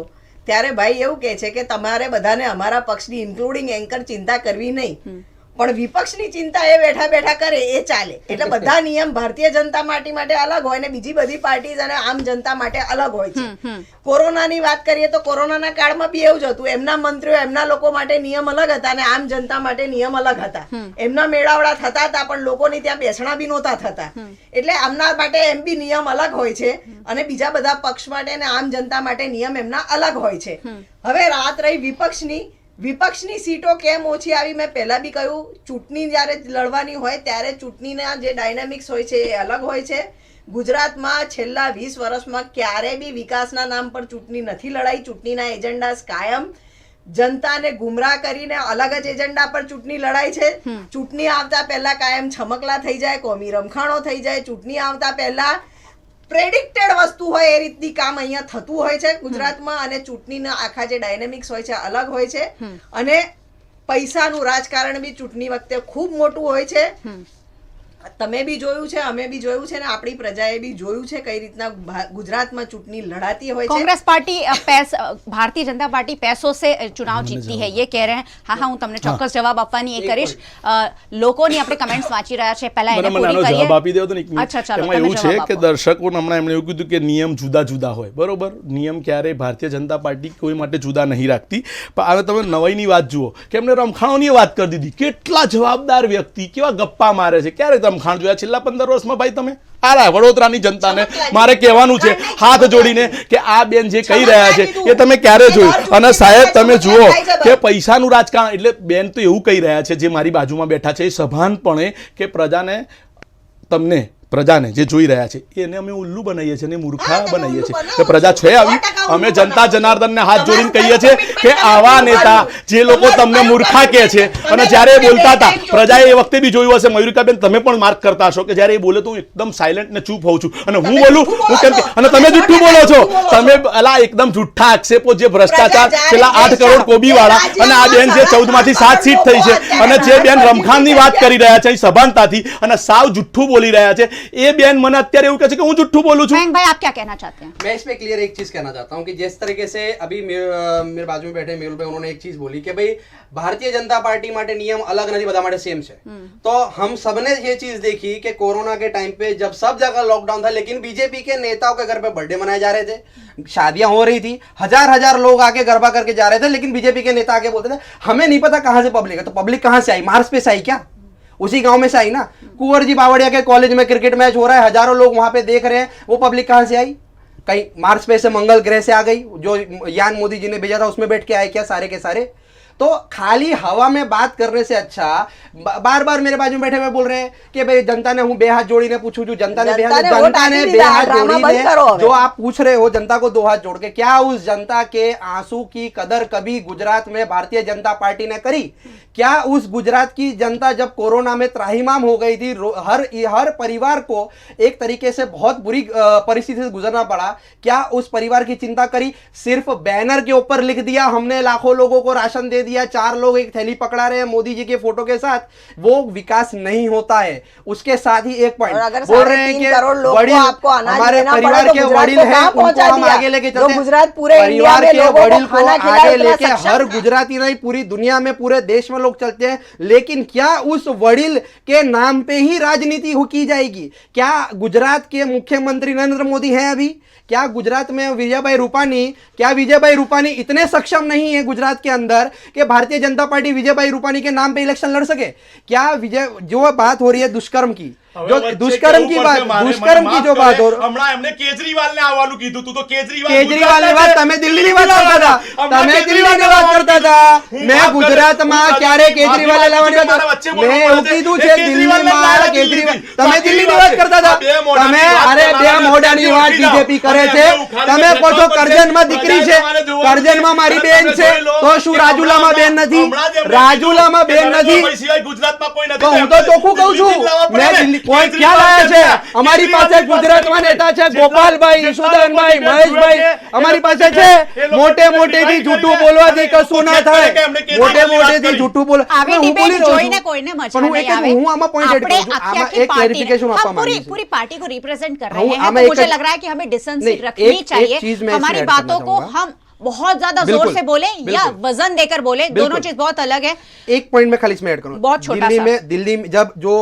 ત્યારે ભાઈ એવું કહે છે કે તમારે બધાને અમારા પક્ષની ઇન્ક્લુડિંગ એન્કર ચિંતા કરવી નહીં, પણ વિપક્ષની ચિંતા એ બેઠા બેઠા કરે એ ચાલે. એટલે બધા નિયમ ભારતીય જનતા પાર્ટી માટે અલગ હોય ને બીજી બધી પાર્ટીઝ અને આમ જનતા માટે અલગ હોય છે. કોરોનાની વાત કરીએ તો કોરોનાના કાળમાં બી એવું જ હતું. એમના મંત્રીઓ એમના લોકો માટે નિયમ અલગ હતા અને આમ જનતા માટે નિયમ અલગ હતા. એમના મેળાવડા થતા હતા પણ લોકોની ત્યાં બેસણા બી નહોતા થતા. એટલે આમના માટે એમ બી નિયમ અલગ હોય છે અને બીજા બધા પક્ષ માટે અને આમ જનતા માટે નિયમ એમના અલગ હોય છે. હવે રાત રહી વિપક્ષની સીટો કેમ ઓછી આવી, મેં પહેલા બી કહ્યું, ચૂંટણી જ્યારે લડવાની હોય ત્યારે ચૂંટણીના જે ડાયનામિક્સ હોય છે એ અલગ હોય છે. ગુજરાતમાં છેલ્લા 20 વર્ષમાં ક્યારે બી વિકાસના નામ પર ચૂંટણી નથી લડાઈ. ચૂંટણીના એજન્ડા કાયમ જનતાને ગુમરાહ કરીને અલગ જ એજન્ડા પર ચૂંટણી લડાય છે. ચૂંટણી આવતા પહેલા કાયમ છમકલા થઈ જાય, કોમી રમખાણો થઈ જાય. ચૂંટણી આવતા પહેલા પ્રેડિક્ટેડ વસ્તુ હોય એ રીતની કામ અહીંયા થતું હોય છે ગુજરાતમાં. અને ચૂંટણીના આખા જે ડાયનેમિક્સ હોય છે અલગ હોય છે અને પૈસાનું રાજકારણ બી ચૂંટણી વખતે ખૂબ મોટું હોય છે. તમે બી જોયું છે, અમે બી જોયું છે ને આપણી પ્રજાએ બી જોયું છે કઈ રીતના ગુજરાતમાં ચૂંટણી લડાતી હોય છે. कांग्रेस पार्टी भारतीय जनता पार्टी पैसों से चुनाव जीतती है ये कह रहे हैं. હા હું તમને ચોક્કસ જવાબ આપવાની એ કરીશ. લોકોની આપણે કમેન્ટ્સ વાંચી રહ્યા છે, પહેલા એને પૂરી કરીએ. જવાબ આપી દેવો તો એક મિનિટ. એમાં એવું છે કે દર્શકોને હમણાં એમણે એવું કીધું કે નિયમ જુદા જુદા હોય, બરોબર. નિયમ ક્યારે ભારતીય જનતા પાર્ટી કોઈ માટે જુદા નહીં રાખતી. પણ હવે તમે નવાઈની વાત જુઓ કે એમને રમખાણોની વાત કરી દીધી. કેટલા જવાબદાર વ્યક્તિ કેવા ગપ્પા મારે છે. ક્યારે રમખાણ જોયા છેલ્લા 15 વર્ષમાં ભાઈ તમે? આ વડોદરાની જનતાને મારે કહેવાનું છે હાથ જોડીને કે આ બેન જે કહી રહ્યા છે એ તમે ક્યારે જોયું? અને સાહેબ તમે જુઓ કે પૈસાનું રાજકારણ, એટલે બેન તો એવું કહી રહ્યા છે જે મારી બાજુમાં બેઠા છે એ સભાનપણે કે પ્રજાને જે જોઈ રહ્યા છે એને અમે ઉલ્લુ બનાવીએ છીએ અને મૂર્ખા બનાવીએ છીએ. કે પ્રજા છે આવી, અમે જનતા જનાર્દનને હાથ જોડીને કહીએ છીએ કે આવા નેતા જે લોકો તમને મૂર્ખા કહે છે અને જ્યારે એ બોલતા હતા પ્રજાએ એ વખતે બી જોયું હશે, મયુરિકાબેન તમે પણ માર્ક કરતા હશો કે જ્યારે એ બોલે તો હું એકદમ સાયલેન્ટ ને ચૂપ હોઉં છું અને હું બોલું હું કેમ અને તમે જુઠ્ઠું બોલો છો. તમે અલા એકદમ જુઠ્ઠા આક્ષેપો, જે ભ્રષ્ટાચાર પેલા 8 કરોડ કોબી વાળા અને આ બેન જે 14 માંથી 7 સીટ થઈ છે અને જે બેન રમખાણની વાત કરી રહ્યા છે સભાનતાથી અને સાવ જુઠ્ઠું બોલી રહ્યા છે એ બેન મને અત્યારે એવું કહે છે કે હું જુઠ્ઠું બોલું છું. मयंक भाई आप क्या कहना चाहते हैं? मैं इसमें क्लियर एक चीज कहना चाहता हूँ कि जिस तरीके से अभी मेरे बाजू में बैठे मेहुल भाई उन्होंने एक चीज बोली कि भाई भारतीय जनता पार्टी માટે નિયમ અલગ નથી, બધા માટે સેમ છે. तो हम सबने ये चीज देखी कि कोरोना के टाइम पे जब सब जगह लॉकडाउन था लेकिन बीजेपी के नेताओं के घर पे बर्थडे मनाए जा रहे थे, शादियां हो रही थी, हजार लोग आके गरबा करके जा रहे थे, लेकिन बीजेपी के नेता आके बोलते थे हमें नहीं पता कहाँ से पब्लिक है. तो पब्लिक कहाँ से आई? मार्च पे से आई क्या? उसी गांव में से आई ना. कुंवर जी बावड़िया के कॉलेज में क्रिकेट मैच हो रहा है, हजारों लोग वहां पे देख रहे हैं, वो पब्लिक कहां से आई? कहीं मार्स पे से मंगल ग्रह से आ गई, जो यान मोदी जी ने भेजा था उसमें बैठ के आए क्या सारे के सारे? तो खाली हवा में बात करने से अच्छा बार बार मेरे बाजू में बैठे हुए बोल रहे हैं कि भाई जनता ने हूं बेहाथ जोड़ी ने पूछू, जो जनता ने बेहाथ जोड़ी ने, जो आप पूछ रहे हो जनता को दो हाथ जोड़ के, क्या उस जनता के आंसू की कदर कभी गुजरात में भारतीय जनता पार्टी ने करी? क्या उस गुजरात की जनता जब कोरोना में त्राहिमाम हो गई थी, हर परिवार को एक तरीके से बहुत बुरी परिस्थिति से गुजरना पड़ा, क्या उस परिवार की चिंता करी? सिर्फ बैनर के ऊपर लिख दिया हमने लाखों लोगों को राशन दे दिया, 4 लोग एक थैली पकड़ा रहे हैं मोदी जी के फोटो के साथ, वो विकास नहीं होता है। उसके साथ ही एक पॉइंट बोल रहे हैं कि वडील हमारे परिवार के वडील हैं, उनको हम आगे लेके चलते हैं, परिवार के वडील को आगे लेके हर गुजराती नहीं पूरी दुनिया में पूरे देश में लोग चलते हैं, लेकिन क्या उस वडील के नाम पे ही राजनीति की जाएगी? क्या गुजरात के मुख्यमंत्री नरेंद्र मोदी हैं अभी? क्या गुजरात में विजय भाई रूपानी इतने सक्षम नहीं है गुजरात के अंदर कि भारतीय जनता पार्टी विजय भाई रूपानी के नाम पे इलेक्शन लड़ सके? क्या जो बात हो रही है दुष्कर्म की, जो दुष्कर्म की बात, दुष्कर्म की जो बात हो हमने केजरीवाल ने આવવાનું કીધું, તું તો केजरीवाल ने बात તમે દિલ્હીની વાત કરતા હતા, તમે દિલ્હીની વાત કરતા હતા, मैं ગુજરાતમાં ક્યારે કેજરીવાલ લાવવાની વાત, મેં એવું કીધું છે દિલ્હીમાં કેજરીવાલ, તમે દિલ્હીની વાત કરતા હતા, તમે અરે બે મોઢાની વાત બીજેપી કરે છે, તમે કહો છો કરજણમાં દીકરી છે, કરજણમાં મારી બેન છે, તો શું રાજુલામાં બેન નથી? રાજુલામાં બેન નથી ગુજરાતમાં કોઈ નથી, તો હું તો ચોખ્ખું કહું છું, મેં કોઈ ખ્યાલ આયા છે અમારી પાસે ગુજરાતમાં નેતા છે ગોપાલભાઈ, ઈશુદાનભાઈ, મહેશભાઈ અમારી પાસે છે, મોટેથી જૂઠું બોલવાથી કશું ના થાય, મોટેથી જૂઠું બોલ આવી હું ડિબેટ બોલી રહ્યો જોઈને છું, કોઈને મજા પણ હું નહીં એક આવે। હું આમાં પોઈન્ટ એડ આપણે કરું છું, આમાં આખી એક પાર્ટીને- ક્લેરિફિકેશન हम આપવા पूरी માંગુ છું। पूरी पार्टी को रिप्रेजेंट कर हाँ, रहे हैं, हमें तो एक- मुझे लग रहा है कि हमें डिसेंसी नहीं, रखनी एक चाहिए। चीज मैं हमारी इसमें ऐड बातों करना को चाहूंगा। हम बहुत ज्यादा जोर बिल्कुल, से बोले या बिल्कुल। वजन देकर बोले, दोनों बिल्कुल। चीज बहुत अलग है। एक पॉइंट में खाली इसमें ऐड करूं, बहुत छोटा सा। दिल्ली में जब जो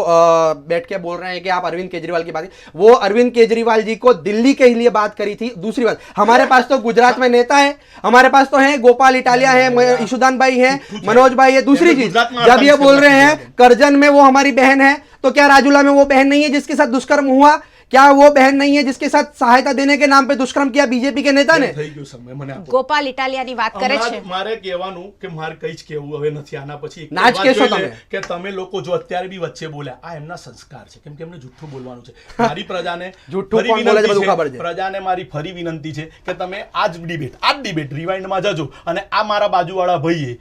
बैठ के बोल रहे हैं कि आप अरविंद केजरीवाल की बात, वो अरविंद केजरीवाल जी को दिल्ली के लिए बात करी थी। दूसरी बात, हमारे पास तो गुजरात में नेता है, हमारे पास तो है गोपाल इटालिया है, ईशुदान भाई है, मनोज भाई है। दूसरी चीज, जब ये बोल रहे हैं करजन में वो हमारी बहन है, तो क्या राजूला में वो बहन नहीं है जिसके साथ दुष्कर्म हुआ? क्या वो बहन नहीं है जिसके साथ सहायता देने के नाम पे दुष्कर्म किया बीजेपी के नेता ने? થઈ ગયું સમય મને આપો। ગોપાલ ઇટાલિયાની વાત કરે હમણાં છે। જ મારે કહેવાનું કે મારે કઈ જ કહેવું હવે નથી, આના પછી એક ના જ વાત કહેશો જોઈ લે તમે। કે તમે લોકો જો અત્યારે બી વચ્ચે બોલ્યા, આ એમના સંસ્કાર છે, કેમ કે એમને જુઠ્ઠું બોલવાનું છે। મારી પ્રજાને જુઠ્ઠું ફરી કોણ બોલે છે વિનંતી બધું ખબર છે। પ્રજાને મારી ફરી વિનંતી છે કે તમે આ જ ડિબેટ રિવાઇન્ડમાં જજો, અને આ મારા બાજુવાળા ભાઈએ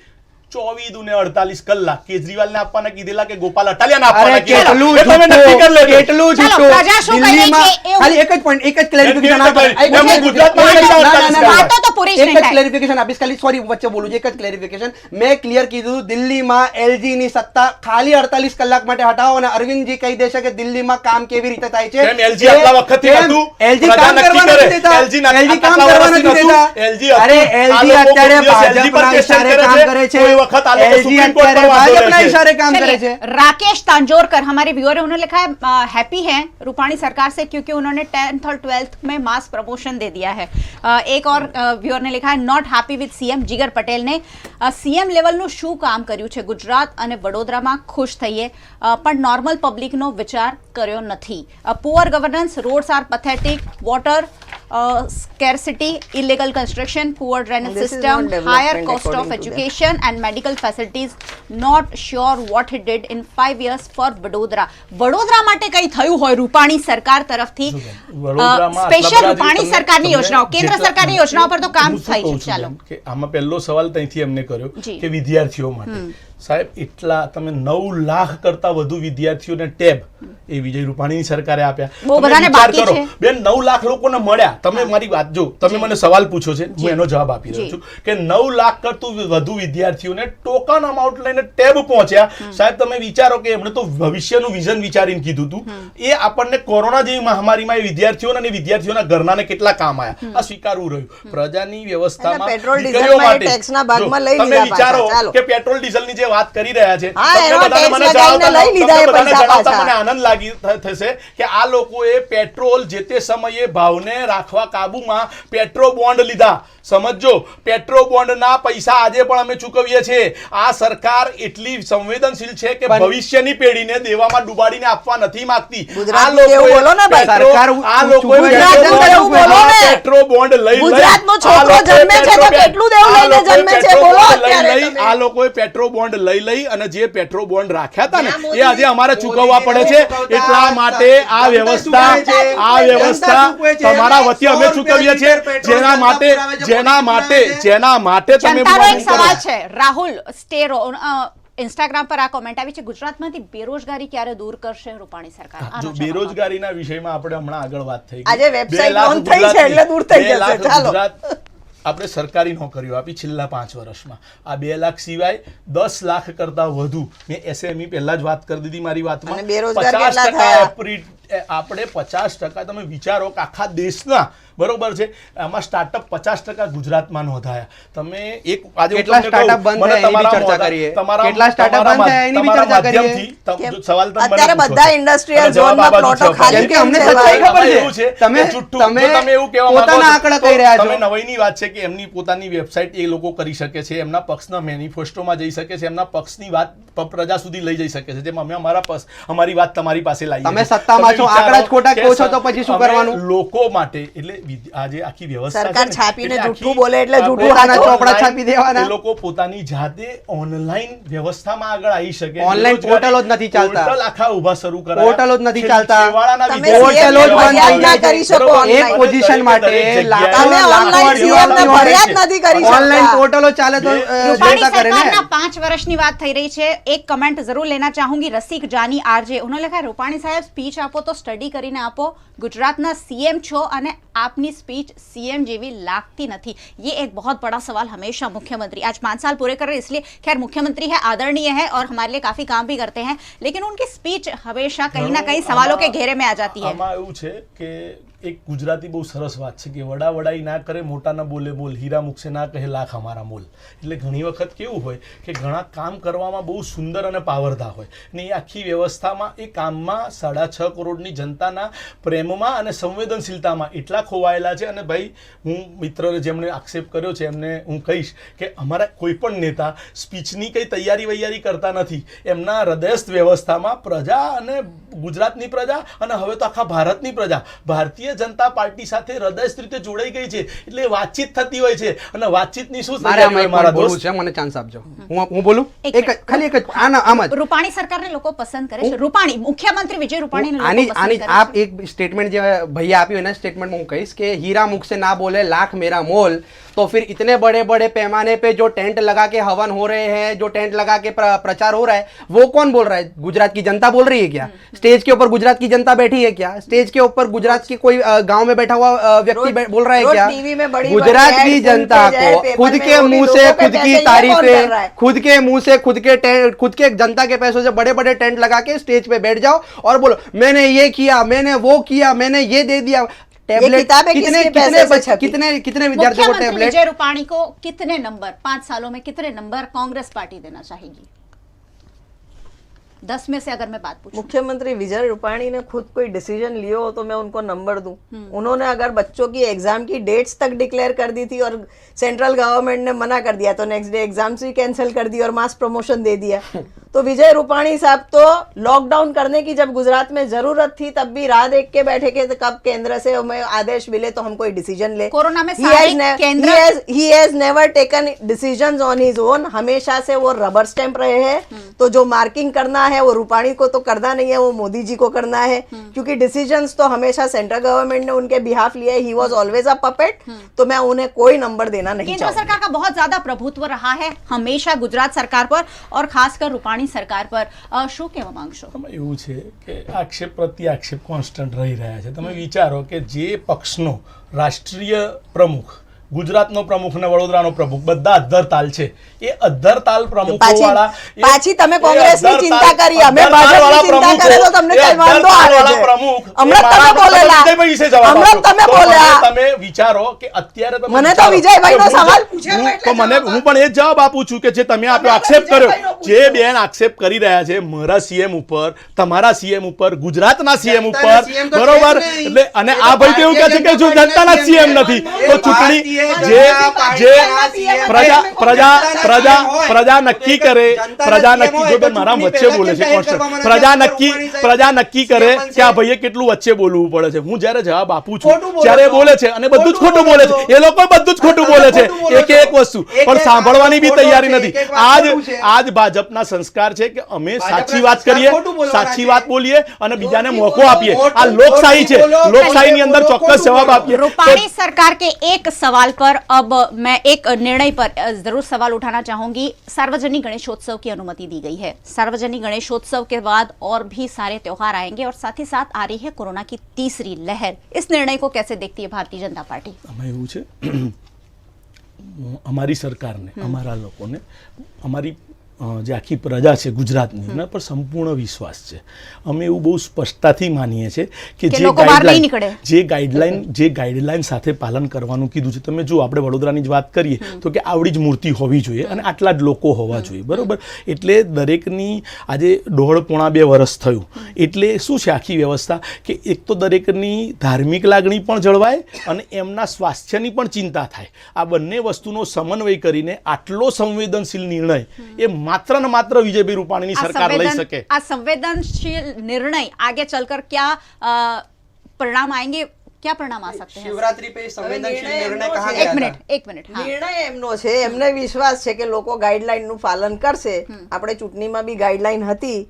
24 દુને 48 કલાક કેજરીવાલને આપવાના કીધેલા કે ગોપાલ અટાલિયાને આપવાના કીધેલા, એ તમે નક્કી કરી લેજો। કેટલું ચાલો, જુઠ્ઠું। પ્રજા શું કહે દિલ્હીમાં છે એવું- ખાલી એક જ પોઈન્ટ, એક જ ક્લેરિફિકેશન કેમ કે ભાઈ, એમને ગુજરાતમાં ના, પૈસા ના, ના, અડતાલીસ ના, વાતો તો પૂરી જ એક નહીં જ થાય। ક્લેરિફિકેશન આપીશ ખાલી, સોરી વચ્ચે બોલું છું, એક જ ક્લેરિફિકેશન મેં ક્લિયર કીધું, દિલ્હીમાં LG ની સત્તા ખાલી 48 કલાક માટે હટાવો અને અરવિંદજી કહી દેશે કે દિલ્હીમાં કામ કેવી રીતે થાય છે। કેમ LG આટલા વખતથી કેમ? હતું? LG પ્રજા કામ નક્કી કરવા કરે। નથી દેતા। LG ના- LG કામ આટલા કરવા વર્ષથી નથી નહોતું। દેતા। LG હતું। અરે આ LG લોકો અત્યારે કોઈ દિવસ LG પર ભાજપના question ઇશારે કરે કામ છે, કરે છે। કોઈ વખત આ લોકો LG સુપ્રીમ કોર્ટ પર અત્યારે વાંધો ભાજપના રહે છે। ઇશારે काम करे चलिए, छे। राकेश तांजोरकर हमारे व्यूअर है, उन्होंने लिखा है हैप्पी हैं रूपाणी सरकार से क्योंकि उन्होंने 10th और 12th में मास प्रमोशन दे दिया है। एक और व्यूअर ने लिखा है नॉट हैप्पी विथ सीएम जिगर पटेल ने सीएम લેવલનું શું કામ કર્યું છે ગુજરાત અને વડોદરામાં ખુશ થઈએ પણ નોર્મલ પબ્લિકનો વિચાર કર્યો નથી। Poor governance, roads are pathetic, water scarcity, illegal construction, poor drainage This is system, not development higher cost of according to them. education and medical facilities. Not sure what he did in 5 years for Vadodara. Vadodara માટે કઈ થયું હોય રૂપાણી સરકાર તરફથી? વડોદરામાં special આટલા બધા રૂપાણી તમને- સરકારની તમને યોજનાઓ, કેન્દ્ર જેટલા- સરકારની યોજનાઓ પર તો કામ હું શું થઈ કહું છે। છું ચાલો, બેન, કે આમાં પહેલો સવાલ ત્યાંથી અમને કર્યો જી। કે વિદ્યાર્થીઓ માટે સાહેબ એટલા તમે 9 લાખ કરતા વધુ વિદ્યાર્થીઓને ટેબ એ વિજય રૂપાણીની સરકારે આપ્યા। બહુ તમે બધાને વિચાર બાકી કરો, છે। બેન 9 લાખ લોકોને મળ્યા। તમે મારી વાત જો, તમે મને સવાલ પૂછો છે, હું એનો જવાબ આપી રહ્યો છું કે 9 લાખ કરતું વધુ વિદ્યાર્થીઓને ટોકન અમાઉન્ટ લઈને ટેબ પહોંચ્યા। સાહેબ તમે વિચારો કે એમણે તો ભવિષ્યનું વિઝન વિચારીને કીધું હતું, એ આપણને કોરોના જેવી મહામારીમાં એ વિદ્યાર્થીઓને અને વિદ્યાર્થીઓના ઘરનાને કેટલા કામ આવ્યા, આ સ્વીકારવું રહ્યું। પ્રજાની વ્યવસ્થામાં પેટ્રોલ દીકરીઓ ડીઝલમાં એ માટે ટેક્સના ભાગમાં જો, લઈ તમે લીધા પાછા, વિચારો ચાલો। કે પેટ્રોલ ડીઝલની જે જે વાત કરી રહ્યા છે હા, તમને એમાં બધાને tax મને લગાવીને જણાવતા લઈ લીધા એ તમને બધાને પૈસા જણાવતા પાછા. મને આનંદ લાગી થશે કે આ લોકોએ પેટ્રોલ જે તે સમયે ભાવને રાખવા કાબુમાં પેટ્રો બોન્ડ લીધા. સમજો, પેટ્રો બોન્ડના પૈસા આજે પણ અમે ચૂકવીએ છીએ. આ સરકાર એટલી સંવેદનશીલ છે કે ભવિષ્યની પેઢીને દેવામાં ડૂબાડીને આપવા નથી માંગતી. આ ગુજરાતનું એવું બોલો ને ભાઈ. સરકાર આ લોકોએ ગુજરાતનું એવું બોલો ને. પેટ્રો બોન્ડ લઈ ગુજરાતનો છોકરો જન્મે છે તો કેટલું દેવું લઈને જન્મે છે બોલો અત્યારે તમે. આ લોકોએ પેટ્રો બોન્ડ લઈ અને જે પેટ્રો બોન્ડ રાખ્યા હતા ને એ આજે અમારે ચૂકવવા પડે છે. એટલા માટે આ વ્યવસ્થા તમારા વતી અમે ચૂકવીએ છીએ. જેના માટે તમે જનતાનો એક સવાલ છે. રાહુલ સ્ટેરો ઇન્સ્ટાગ્રામ પર આ કોમેન્ટ આવી છે, ગુજરાતમાંથી બેરોજગારી ક્યારે દૂર કરશે રૂપાણી સરકાર? જો બેરોજગારીના વિષયમાં આપણે હમણાં આગળ વાત થઈ આજે website launch થઈ છે એટલે દૂર થઈ જશે. ચાલો. આપણે સરકારી નોકરીઓ આપી છેલ્લા 5 વર્ષમાં. આ 2 લાખ સિવાય 10 લાખ કરતા વધુ મેં એસએમઈ પહેલા જ વાત કરી દીધી મારી વાતમાં. અને બેરોજગાર 50% કેટલા થયા? આપણે 50% તમે વિચારો કે આખા દેશના બરોબર છે આમાં સ્ટાર્ટઅપ 50% ગુજરાતમાં નોંધાયા. તમે એક આજે કેટલા સ્ટાર્ટઅપ બંધ થયા એની બી ચર્ચા કરીએ. કેટલા સ્ટાર્ટઅપ બંધ થયા એની બી ચર્ચા કરીએ. સવાલ તમે અત્યારે બધા ઇન્ડસ્ટ્રીયલ ઝોનમાં પ્લોટો ખાલી કેમ કે અમને સચ્ચાઈ ખબર છે. તમે એવું કહેવા પોતાના આંકડા કહી રહ્યા છો. તમે નવાઈની વાત છે કે એમની પોતાની વેબસાઇટ એ લોકો કરી શકે છે, એમના પક્ષના મેનિફેસ્ટોમાં જઈ શકે છે, એમના પક્ષની વાત પ્રજા સુધી લઈ જઈ શકે છે. જેમ અમે અમારી વાત તમારી પાસે લાવીએ. તમે સત્તામાં છો, આંકડા જ ખોટા કહો છો તો પછી શું કરવાનું? લોકો માટે એટલે આજે આખી વ્યવસ્થા સરકાર છે ને, છાપીને એટલે જૂઠું આખી, બોલે એટલે જૂઠું પોતાના સાચું. ચોપડા છાપી દેવાના. એ લોકો પોતાની જાતે ઓનલાઈન વ્યવસ્થામાં આગળ આવી શકે. ઓનલાઈન પોર્ટલો જ નથી ચાલતા. પોર્ટલ આખા ઊભા શરૂ કરાયા. પોર્ટલો જ નથી ચાલતા. છેવાડાના તમે વિદ્યાર્થીઓ પોર્ટલો જ બંધ થઈ ના જાય કરી છે. શકો બરોબર. online. એક પોઝિશન માટે તમે online CM ને ફરિયાદ નથી કરી શકતા. ઓનલાઈન પોર્ટલો ચાલે તો रूपाणी जनता करे सरकार ना. ना 5 વર્ષની વાત થઈ રહી છે. એક કમેન્ટ જરૂર લેना चाहूंगी. रसिक जानी आरजे उन्होंने लिखा है, रूपाणी साहब स्पीच आपो तो स्टडी કરીને આપો. ગુજરાતના સીએમ છો અને આપની स्पीच सीएम જેવી લાગતી નથી. ये एक बहुत बड़ा सवाल हमेशा मुख्यमंत्री आज 5 साल पूरे कर रहे हैं, इसलिए खैर मुख्यमंत्री है, आदरणीय है और हमारे लिए काफी काम भी करते हैं, लेकिन उनकी स्पीच हमेशा कहीं ना कहीं सवालों के घेरे में आ जाती है. આમાં એવું છે કે એક ગુજરાતી બહુ સરસ વાત છે કે વડાઈ ના કરે, મોટા ના બોલે બોલ, હીરા મુકસે ના કહે લાખ અમારા મોલ. એટલે ઘણી વખત કેવું હોય કે ઘણા કામ કરવામાં બહુ સુંદર અને પાવરદા હોય ને એ આખી વ્યવસ્થામાં એ કામમાં 6.5 કરોડની જનતાના પ્રેમમાં અને સંવેદનશીલતામાં એટલા ખોવાયેલા છે. અને ભાઈ હું મિત્રને જેમણે આક્ષેપ કર્યો છે એમને હું કહીશ કે અમારા કોઈ પણ નેતા સ્પીચની કંઈ તૈયારી વૈયારી કરતા નથી. એમના હૃદયસ્થ વ્યવસ્થામાં પ્રજા અને ગુજરાતની પ્રજા અને હવે તો આખા ભારતની પ્રજા ભારતીય જનતા પાર્ટી સાથે હૃદયસ્થ રીતે જોડાઈ ગઈ છે. એટલે વાતચીત થતી હોય છે અને વાતચીતની શું મારે તૈયારી હોય આમાં મારા બોલવું દોસ્ત? છે, મને ચાન્સ આપજો. હું બોલું એક ખાલી એક જ આમ જ રૂપાણી સરકારને લોકો પસંદ કરે છે. રૂપાણી મુખ્યમંત્રી વિજય રૂપાણીને લોકો આની પસંદ આની કરે આપ એક સ્ટેટમેન્ટ જે भैया આપ્યું એના સ્ટેટમેન્ટમાં હું કહીશ કે हीरा मुख से ना बोले लाख मेरा मोल. तो फिर इतने बड़े बड़े पैमाने पे जो टेंट लगा के हवन हो रहे हैं, जो टेंट लगा के प्रचार हो रहा है, वो कौन बोल रहा है? गुजरात की जनता बोल रही है क्या? स्टेज के ऊपर गुजरात की जनता बैठी है क्या? स्टेज के ऊपर गुजरात की कोई गांव में बैठा हुआ व्यक्ति बोल रहा है रोज क्या? टीवी में बड़ी गुजरात बड़ी की ad जनता सुनते जाए, को पेपर खुद में के वो भी मुंह लोगों से के खुद पैसे की ये कौन कर रहा तारीफें, है? खुद के मुंह से खुद के जनता के पैसों से बड़े बड़े टेंट लगा के स्टेज पे बैठ जाओ और बोलो मैंने ये किया, मैंने वो किया, मैंने ये दे दिया. टैबलेट किताबें कितने किसके पैसे से छपी? कितने विद्यार्थियों को मुख्यमंत्री टैबलेट? विजय रूपाणी को कितने नंबर 5 सालों में कितने नंबर कांग्रेस पार्टी देना चाहेगी? 10 में से अगर मैं बात पूछूं. मुख्यमंत्री विजय रूपाणी ने खुद कोई डिसीजन लिया हो तो मैं उनको नंबर दूं. उन्होंने अगर बच्चों की एग्जाम की डेट्स तक डिक्लेयर कर दी थी और सेंट्रल गवर्नमेंट ने मना कर दिया तो नेक्स्ट डे एग्जाम्स भी कैंसिल कर दी और मास प्रमोशन दे दिया. तो विजय रूपाणी साहब तो लॉकडाउन करने की जब गुजरात में जरूरत थी तब भी राह देख के बैठे के कब केंद्र से हमें आदेश मिले तो हम कोई डिसीजन ले. कोरोना में सारे केंद्र he has never taken decisions on his own. हमेशा से वो रबर स्टैंप रहे हैं. तो जो मार्किंग करना है वो रूपाणी को तो करना नहीं है, वो मोदी जी को करना है. क्योंकि डिसीजंस तो हमेशा सेंट्रल गवर्नमेंट ने उनके बिहाफ लिया है. He was always a puppet. तो मैं उन्हें कोई नंबर देना नहीं केंद्र चाहूंगी. सरकार का बहुत ज्यादा प्रभुत्व रहा है हमेशा गुजरात सरकार पर और खासकर रूपाणी सरकार पर. શું કહેવા માંગશો? આમાં એવું છે કે આક્ષેપ પ્રત્યે આક્ષેપ કોન્સ્ટન્ટ રહી રહ્યા છે. તમે વિચારો કે જે પક્ષનો રાષ્ટ્રીય પ્રમુખ ગુજરાતનો પ્રમુખ ને વડોદરાનો પ્રમુખ બધા અધ્ધર તાલ છે. એ અધ્ધર તાલ પ્રમુખો વાળા પાછી તમે કોંગ્રેસની ચિંતા કરી, અમે ભાજપની ચિંતા કરે તો તમને કઈ વાંધો આવે છે? હમણાં તમે બોલેલા, હમણાં તમે બોલ્યા. તમે વિચારો કે અત્યારે તમે મને તો વિજયભાઈનો સવાલ તો હું પણ એ જ જવાબ આપું છું કે જે તમે આપ્યો આક્ષેપ કર્યો, જે બેન આક્ષેપ કરી રહ્યા છે મારા સીએમ ઉપર, તમારા સીએમ ઉપર, ગુજરાતના સીએમ ઉપર, બરોબર, એટલે અને આ ભાઈ તો એવું કહે છે કે જો જનતાના સીએમ નથી તો ચૂંટણી પ્રજા નક્કી કરે, પ્રજા નક્કી, જો બેન મારા વચ્ચે બોલે છે, પ્રજા નક્કી કરે કે આ ભાઈએ કેટલું વચ્ચે બોલવું પડે છે. હું જ્યારે જવાબ આપું છું ત્યારે બોલે છે અને બધું જ ખોટું બોલે છે, એ લોકો બધું જ ખોટું બોલે છે, એક વસ્તુ પણ સાંભળવાની બી તૈયારી નથી. આજ ભાજપના સંસ્કાર છે કે અમે સાચી વાત કરીએ, સાચી વાત બોલીએ અને બીજાને મોકો આપીએ. આ લોકશાહી છે, લોકશાહીની અંદર ચોક્કસ જવાબ આપીએ. रूपाणी सरकार के एक सवाल पर अब मैं एक निर्णय पर जरूर सवाल उठाना चाहूंगी. सार्वजनिक गणेशोत्सव की अनुमति दी गई है. सार्वजनिक गणेशोत्सव के बाद और भी सारे त्योहार आएंगे और साथ ही साथ आ रही है कोरोना की तीसरी लहर. इस निर्णय को कैसे देखती है भारतीय जनता पार्टी? આમાં એવું છે, અમારી સરકારને, અમારા લોકોને, અમારી જે આખી પ્રજા છે ગુજરાતની એના પર સંપૂર્ણ વિશ્વાસ છે. અમે એવું બહુ સ્પષ્ટતાથી માનીએ છીએ કે જે ગાઈડલાઈન સાથે પાલન કરવાનું કીધું છે. તમે જો આપણે વડોદરાની જ વાત કરીએ તો કે આવડી જ મૂર્તિ હોવી જોઈએ અને આટલા જ લોકો હોવા જોઈએ, બરોબર. એટલે દરેકની આજે 1.5-2 વર્ષ થયું એટલે શું છે આખી વ્યવસ્થા કે એક તો દરેકની ધાર્મિક લાગણી પણ જળવાય અને એમના સ્વાસ્થ્યની પણ ચિંતા થાય. આ બંને વસ્તુનો સમન્વય કરીને આટલો સંવેદનશીલ નિર્ણય એ मात्र न मात्र विजयभाई रूपाणी की सरकार ले सके. आ संवेदनशील निर्णय आगे चलकर क्या परिणाम आएंगे, क्या परिणाम आ सकते हैं? शिवरात्रि पे संवेदनशील निर्णय कहा गया था. एक मिनट हाँ. નિર્ણય એમનો છે, એમને વિશ્વાસ છે કે લોકો ગાઈડલાઈન નું પાલન કરશે. આપણે ચૂંટણીમાં બી ગાઈડલાઈન હતી,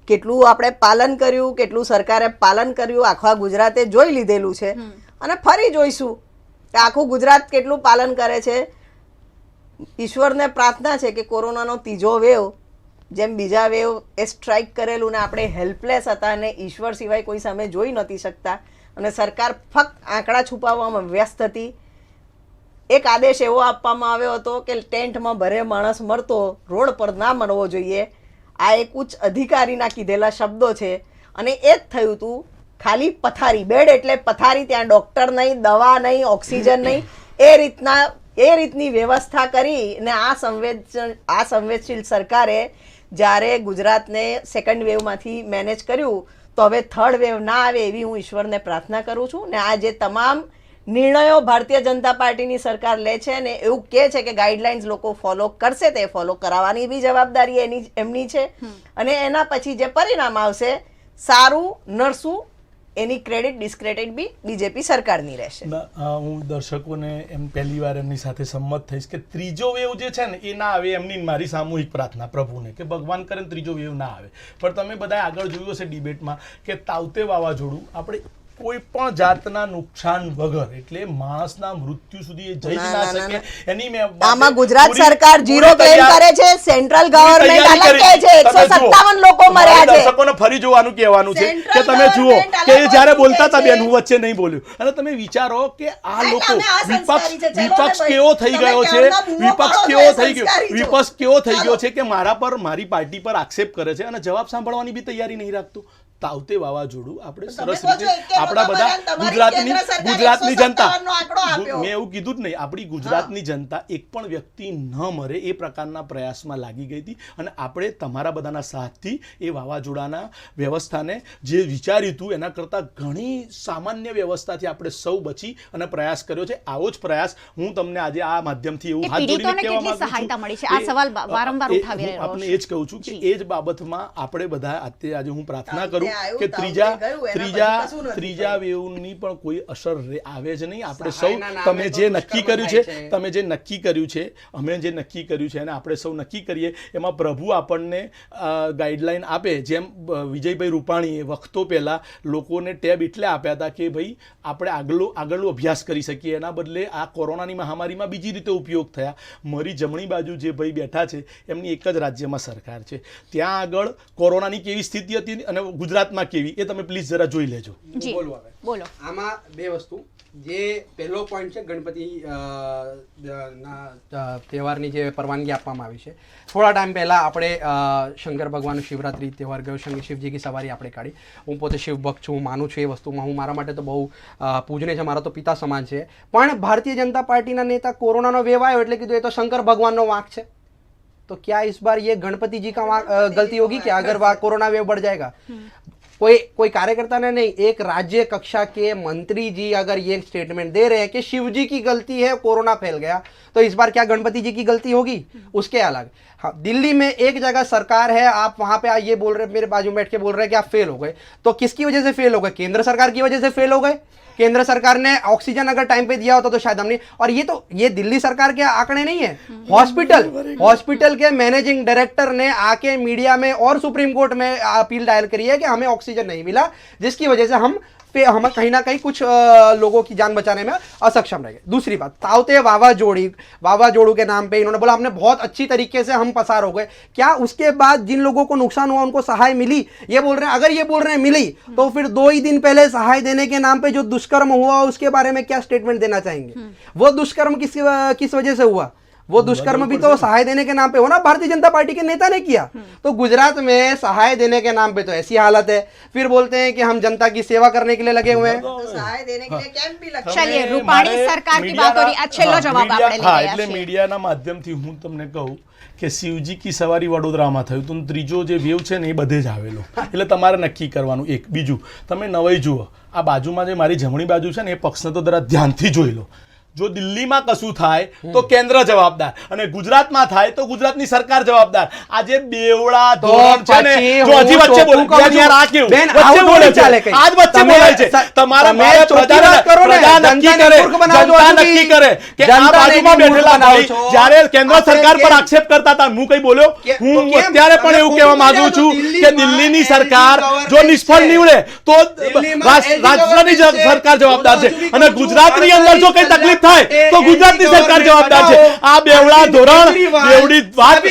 કેટલું આપણે પાલન કર્યું, કેટલું સરકારે પાલન કર્યું આખા ગુજરાતે જોઈ લીધેલું છે અને ફરી જોઈશું કે આખું ગુજરાત કેટલું પાલન કરે છે. ઈશ્વરને પ્રાર્થના છે કે કોરોનાનો ત્રીજો વેવ જેમ બીજા વેવ એ સ્ટ્રાઇક કરેલું ને આપણે હેલ્પલેસ હતા અને ઈશ્વર સિવાય કોઈ સામે જોઈ નહોતી શકતા અને સરકાર ફક્ત આંકડા છુપાવવામાં વ્યસ્ત હતી. એક આદેશ એવો આપવામાં આવ્યો હતો કે ટેન્ટમાં ભરે માણસ મરતો રોડ પર ના મરવો જોઈએ. આ એક ઉચ્ચ અધિકારીના કીધેલા શબ્દો છે અને એ જ થયું હતું. ખાલી પથારી, બેડ એટલે પથારી, ત્યાં ડૉક્ટર નહીં, દવા નહીં, ઓક્સિજન નહીં, એ રીતની વ્યવસ્થા કરી ને આ સંવેદનશીલ સરકારે જ્યારે ગુજરાતને સેકન્ડ વેવમાંથી મેનેજ કર્યું તો હવે થર્ડ વેવ ના આવે એવી હું ઈશ્વરને પ્રાર્થના કરું છું. ને આ જે તમામ નિર્ણયો ભારતીય જનતા પાર્ટીની સરકાર લે છે ને એવું કહે છે કે ગાઈડલાઇન્સ લોકો ફોલો કરશે, તે ફોલો કરાવવાની બી જવાબદારી એમની છે અને એના પછી જે પરિણામ આવશે સારું નરસું એની ક્રેડિટ ડિસ્ક્રેડિટ બી બીજેપી સરકારની રહેશે. હું દર્શકોને એમ પહેલી વાર એમની સાથે સંમત થઈશ કે ત્રીજો વેવ જે છે ને એ ના આવે એમની મારી સામૂહિક પ્રાર્થના પ્રભુને કે ભગવાન કરે ત્રીજો વેવ ના આવે. પણ તમે બધા આગળ જોયું હશે ડિબેટમાં કે તાવતે વાવાઝોડું આપણે કોઈ પણ જાતના નુકસાન વગર એટલે માણસના મૃત્યુ સુધી એ જઈ ના શકે એની આમાં ગુજરાત સરકાર ઝીરો ક્લેમ કરે છે, સેન્ટ્રલ ગવર્નમેન્ટ અલગ કહે છે. 157 લોકો મર્યા છે. દર્શકોને ફરી જોવાનું કહેવાનું છે કે તમે જુઓ કે જ્યારે બોલતા હતા બેન હું વચ્ચે નહીં બોલ્યું અને તમે વિચારો કે આ લોકો વિપક્ષ કેવો થઈ ગયો છે, વિપક્ષ કેવો થઈ ગયો છે કે મારા પર, મારી પાર્ટી પર આક્ષેપ કરે છે અને જવાબ સાંભળવાની બી તૈયારી નહીં રાખતું. તાવતે વાવાઝોડું આપણે સરસ રીતે આપણા બધા ગુજરાતની જનતા, મેં એવું કીધું જ નહીં, આપણી ગુજરાતની જનતા એક પણ વ્યક્તિ ન મરે એ પ્રકારના પ્રયાસમાં લાગી ગઈ હતી અને આપણે તમારા બધાના સાથથી એ વાવાઝોડાના વ્યવસ્થાને જે વિચાર્યું હતું એના કરતાં ઘણી સામાન્ય વ્યવસ્થાથી આપણે સૌ બચી અને પ્રયાસ કર્યો છે. આવો જ પ્રયાસ હું તમને આજે આ માધ્યમથી એવું હાથ જોડીને કહેવા માંગુ છું. આપણે એ જ કહું છું કે એ જ બાબતમાં આપણે બધા આજે હું પ્રાર્થના કરું કે ત્રીજા વેવની પણ કોઈ અસર આવે જ નહીં. આપણે સૌ તમે જે નક્કી કર્યું છે અમે જે નક્કી કર્યું છે અને આપણે સૌ નક્કી કરીએ એમાં પ્રભુ આપણને ગાઈડલાઈન આપે. જેમ વિજયભાઈ રૂપાણીએ વખતો પહેલા લોકોને ટેબ એટલે આપ્યા હતા કે ભાઈ આપણે આગળનો અભ્યાસ કરી શકીએ, એના બદલે આ કોરોનાની મહામારીમાં બીજી રીતે ઉપયોગ થયા. મારી જમણી બાજુ જે ભાઈ બેઠા છે એમની એક જ રાજ્યમાં સરકાર છે, ત્યાં આગળ કોરોનાની કેવી સ્થિતિ હતી અને ગુજરાતમાં કેવી એ તમે પ્લીઝ જરા જોઈ લેજો. બોલો. આમાં બે વસ્તુ, જે પહેલો પોઈન્ટ છે ગણપતિ તહેવારની જે પરવાનગી આપવામાં આવી છે. થોડા ટાઈમ પહેલાં આપણે શંકર ભગવાનનો શિવરાત્રિ તહેવાર ગયો, શિવજી की સવારી આપણે કાઢી. હું પોતે શિવ ભક્ત છું, હું માનું છું એ વસ્તુમાં, હું મારા માટે તો બહુ પૂજનીય છે, મારા તો પિતા સમાન છે. પણ ભારતીય જનતા પાર્ટીના નેતા કોરોનાનો વેવ આવ્યો એટલે કીધું એ તો શંકર ભગવાનનો વાંક છે. तो क्या इस बार ये गणपति जी का गलती होगी क्या अगर कोरोना वेव बढ़ जाएगा? कोई कार्यकर्ता ने नहीं, एक राज्य कक्षा के मंत्री जी अगर ये स्टेटमेंट दे रहे हैं कि शिव जी की गलती है, कोरोना फैल गया, तो इस बार क्या गणपति जी की गलती होगी? उसके अलग. हाँ, दिल्ली में एक जगह सरकार है, आप वहां पे ये बोल रहे, मेरे बाजू में बैठ के बोल रहे हैं कि आप फेल हो गए. तो किसकी वजह से फेल हो गए? केंद्र सरकार की वजह से फेल हो गए. केंद्र सरकार ने ऑक्सीजन अगर टाइम पे दिया होता तो शायद हम नहीं. और ये दिल्ली सरकार के आंकड़े नहीं है, हॉस्पिटल के मैनेजिंग डायरेक्टर ने आके मीडिया में और सुप्रीम कोर्ट में अपील दायर करी है कि हमें ऑक्सीजन नहीं मिला, जिसकी वजह से हम कहीं ना कहीं कुछ लोगों की जान बचाने में असक्षम रह गए. दूसरी बात, तावते वावाजोड़ू के नाम पे इन्होंने बोला हमने बहुत अच्छी तरीके से हम पसार हो गए. क्या उसके बाद जिन लोगों को नुकसान हुआ उनको सहाय मिली? ये बोल रहे हैं, अगर ये बोल रहे हैं मिली, तो फिर 2 ही दिन पहले सहाय देने के नाम पे जो दुष्कर्म हुआ उसके बारे में क्या स्टेटमेंट देना चाहेंगे? वो दुष्कर्म किस वजह से हुआ? वो दुष्कर्म भी तो सहाय देने के नाम पे हो ना, भारतीय जनता पार्टी के नेता ने किया. तो गुजरात में सहाय देने के नाम पे तो ऐसी हालत है, फिर बोलते हैं कि हम जनता की सेवा करने के लिए लगे हुए हैं. तो सहाय देने के लिए कैंप भी लगता है. चलिए, रूपाणी सरकार की बात हो रही. अच्छे लो जवाब આપણે લઈ રહ્યા એટલે છીએ. મીડિયાના માધ્યમથી હું તમને કહું કે શિવજી કી સવારી વડોદરામાં થયું તો ત્રીજો જે વેવ છે ને એ બધે જ આવેલો, એટલે તમારે નક્કી કરવાનું. એક બીજું, તમે નવાઈ જુઓ, આ બાજુમાં જે મારી જમણી બાજુ છે ને એ પક્ષને તો જરા ધ્યાનથી જોઈ લો. જો દિલ્હીમાં કશું થાય તો કેન્દ્ર જવાબદાર અને ગુજરાતમાં થાય તો ગુજરાતની સરકાર જવાબદાર. આજે બેવડા ધોરણ છે ને, જો હજી વચ્ચે બોલે યાર, આ કેવું વચ્ચે બોલે છે, આજ વચ્ચે બોલાય છે. તમારા મારે પ્રજા નક્કી કરે, જનતા નક્કી કરે કે આ બાજુમાં બેઠેલા ભાઈ જ્યારે કેન્દ્ર સરકાર પર આક્ષેપ કરતા હતા, હું કઈ બોલ્યો? હું અત્યારે પણ એવું કહેવા માંગુ છું કે દિલ્હીની સરકાર જો નિષ્ફળ નીવડે તો રાજ્યની સરકાર જવાબદાર છે અને ગુજરાતની અંદર જો કઈ તકલીફ થાય તો ગુજરાતની સરકાર જવાબદાર છે. આ બેવડા ધોરણ, બેવડી વાત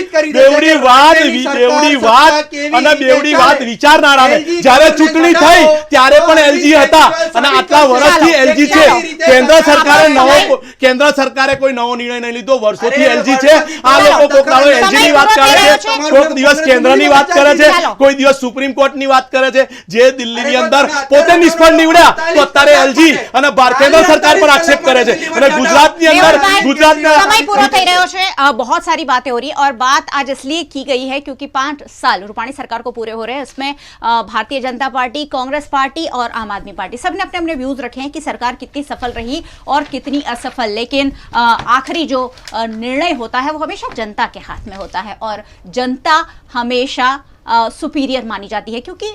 અને બેવડી વાત વિચારનારાને જ્યારે ચૂંટણી થઈ ત્યારે પણ એલજી હતા અને આટલા વર્ષથી એલજી છે. કેન્દ્ર સરકારે કોઈ નવો નિર્ણય નહીં લીધો, વર્ષોથી એલજી છે. આ લોકો કોક દાડો એલજીની વાત કરે છે, કોક દિવસ કેન્દ્રની વાત કરે છે, કોઈ દિવસ સુપ્રીમ કોર્ટની વાત કરે છે. જે દિલ્હીની અંદર પોતે નિષ્ફળ નીવડ્યા તો અત્યારે એલજી અને કેન્દ્ર सरकार पर आक्षेप करे છે અને ગુજરાતની અંદર समय पूरा થઈ રહ્યો છે. बहुत सारी बातें हो रही है और बात आज इसलिए की गई है क्योंकि 5 साल रूपाणी सरकार को पूरे हो रहे हैं. इसमें भारतीय जनता पार्टी, कांग्रेस पार्टी और आम आदमी पार्टी सबने अपने अपने व्यूज रखे हैं कि सरकार कितनी सफल रही और कितनी असफल. लेकिन आखिरी जो निर्णय होता है वो हमेशा जनता के हाथ में होता है और जनता हमेशा सुपीरियर मानी जाती है क्योंकि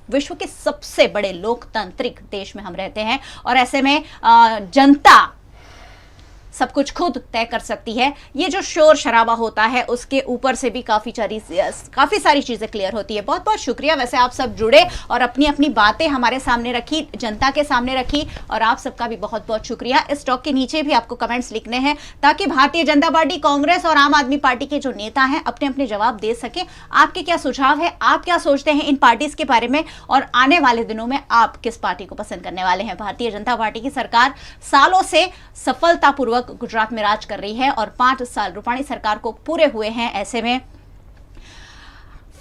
विश्व के सबसे बड़े लोकतांत्रिक देश में हम रहते हैं और ऐसे में जनता सब कुछ खुद तय कर सकती है. ये जो शोर शराबा होता है उसके ऊपर से भी काफ़ी सारी चीज़ें क्लियर होती है. बहुत बहुत शुक्रिया वैसे आप सब जुड़े और अपनी अपनी बातें हमारे सामने रखी, जनता के सामने रखी और आप सबका भी बहुत बहुत शुक्रिया. इस टॉक के नीचे भी आपको कमेंट्स लिखने हैं ताकि भारतीय जनता पार्टी, कांग्रेस और आम आदमी पार्टी के जो नेता हैं अपने अपने जवाब दे सके. आपके क्या सुझाव है, आप क्या सोचते हैं इन पार्टीज के बारे में और आने वाले दिनों में आप किस पार्टी को पसंद करने वाले हैं? भारतीय जनता पार्टी की सरकार सालों से सफलतापूर्वक गुजरात में राज कर रही है और 5 साल रूपाणी सरकार को पूरे हुए हैं. ऐसे में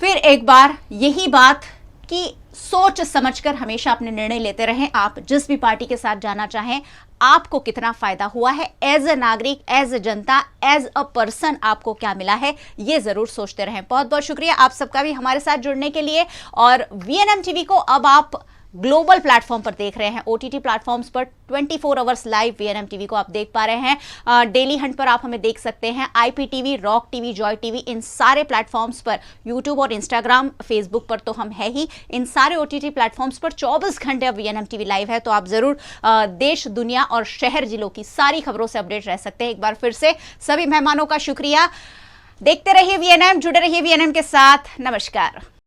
फिर एक बार यही बात कि सोच समझकर हमेशा अपने निर्णय लेते रहें. आप जिस भी पार्टी के साथ जाना चाहें, आपको कितना फायदा हुआ है एज ए नागरिक, as a Janata, as a person, आपको क्या मिला है ये जरूर सोचते रहें. बहुत बहुत शुक्रिया आप सबका भी हमारे साथ जुड़ने के लिए. और VNM टीवी को अब आप ग्लोबल प्लेटफॉर्म पर देख रहे हैं, OTT प्लेटफॉर्म्स पर 24 आवर्स लाइव VNM टीवी को आप देख पा रहे हैं. डेली हंट पर आप हमें देख सकते हैं, IPTV, rock TV, joy TV, इन सारे प्लेटफॉर्म्स पर, यूट्यूब और इंस्टाग्राम, फेसबुक पर तो हम है ही. इन सारे OTT प्लेटफॉर्म्स पर 24 घंटे अब VNM टीवी लाइव है. तो आप जरूर देश, दुनिया और शहर जिलों की सारी खबरों से अपडेट रह सकते हैं. एक बार फिर से सभी मेहमानों का शुक्रिया. देखते रहिए VNM, जुड़े रहिए VNM के साथ. नमस्कार.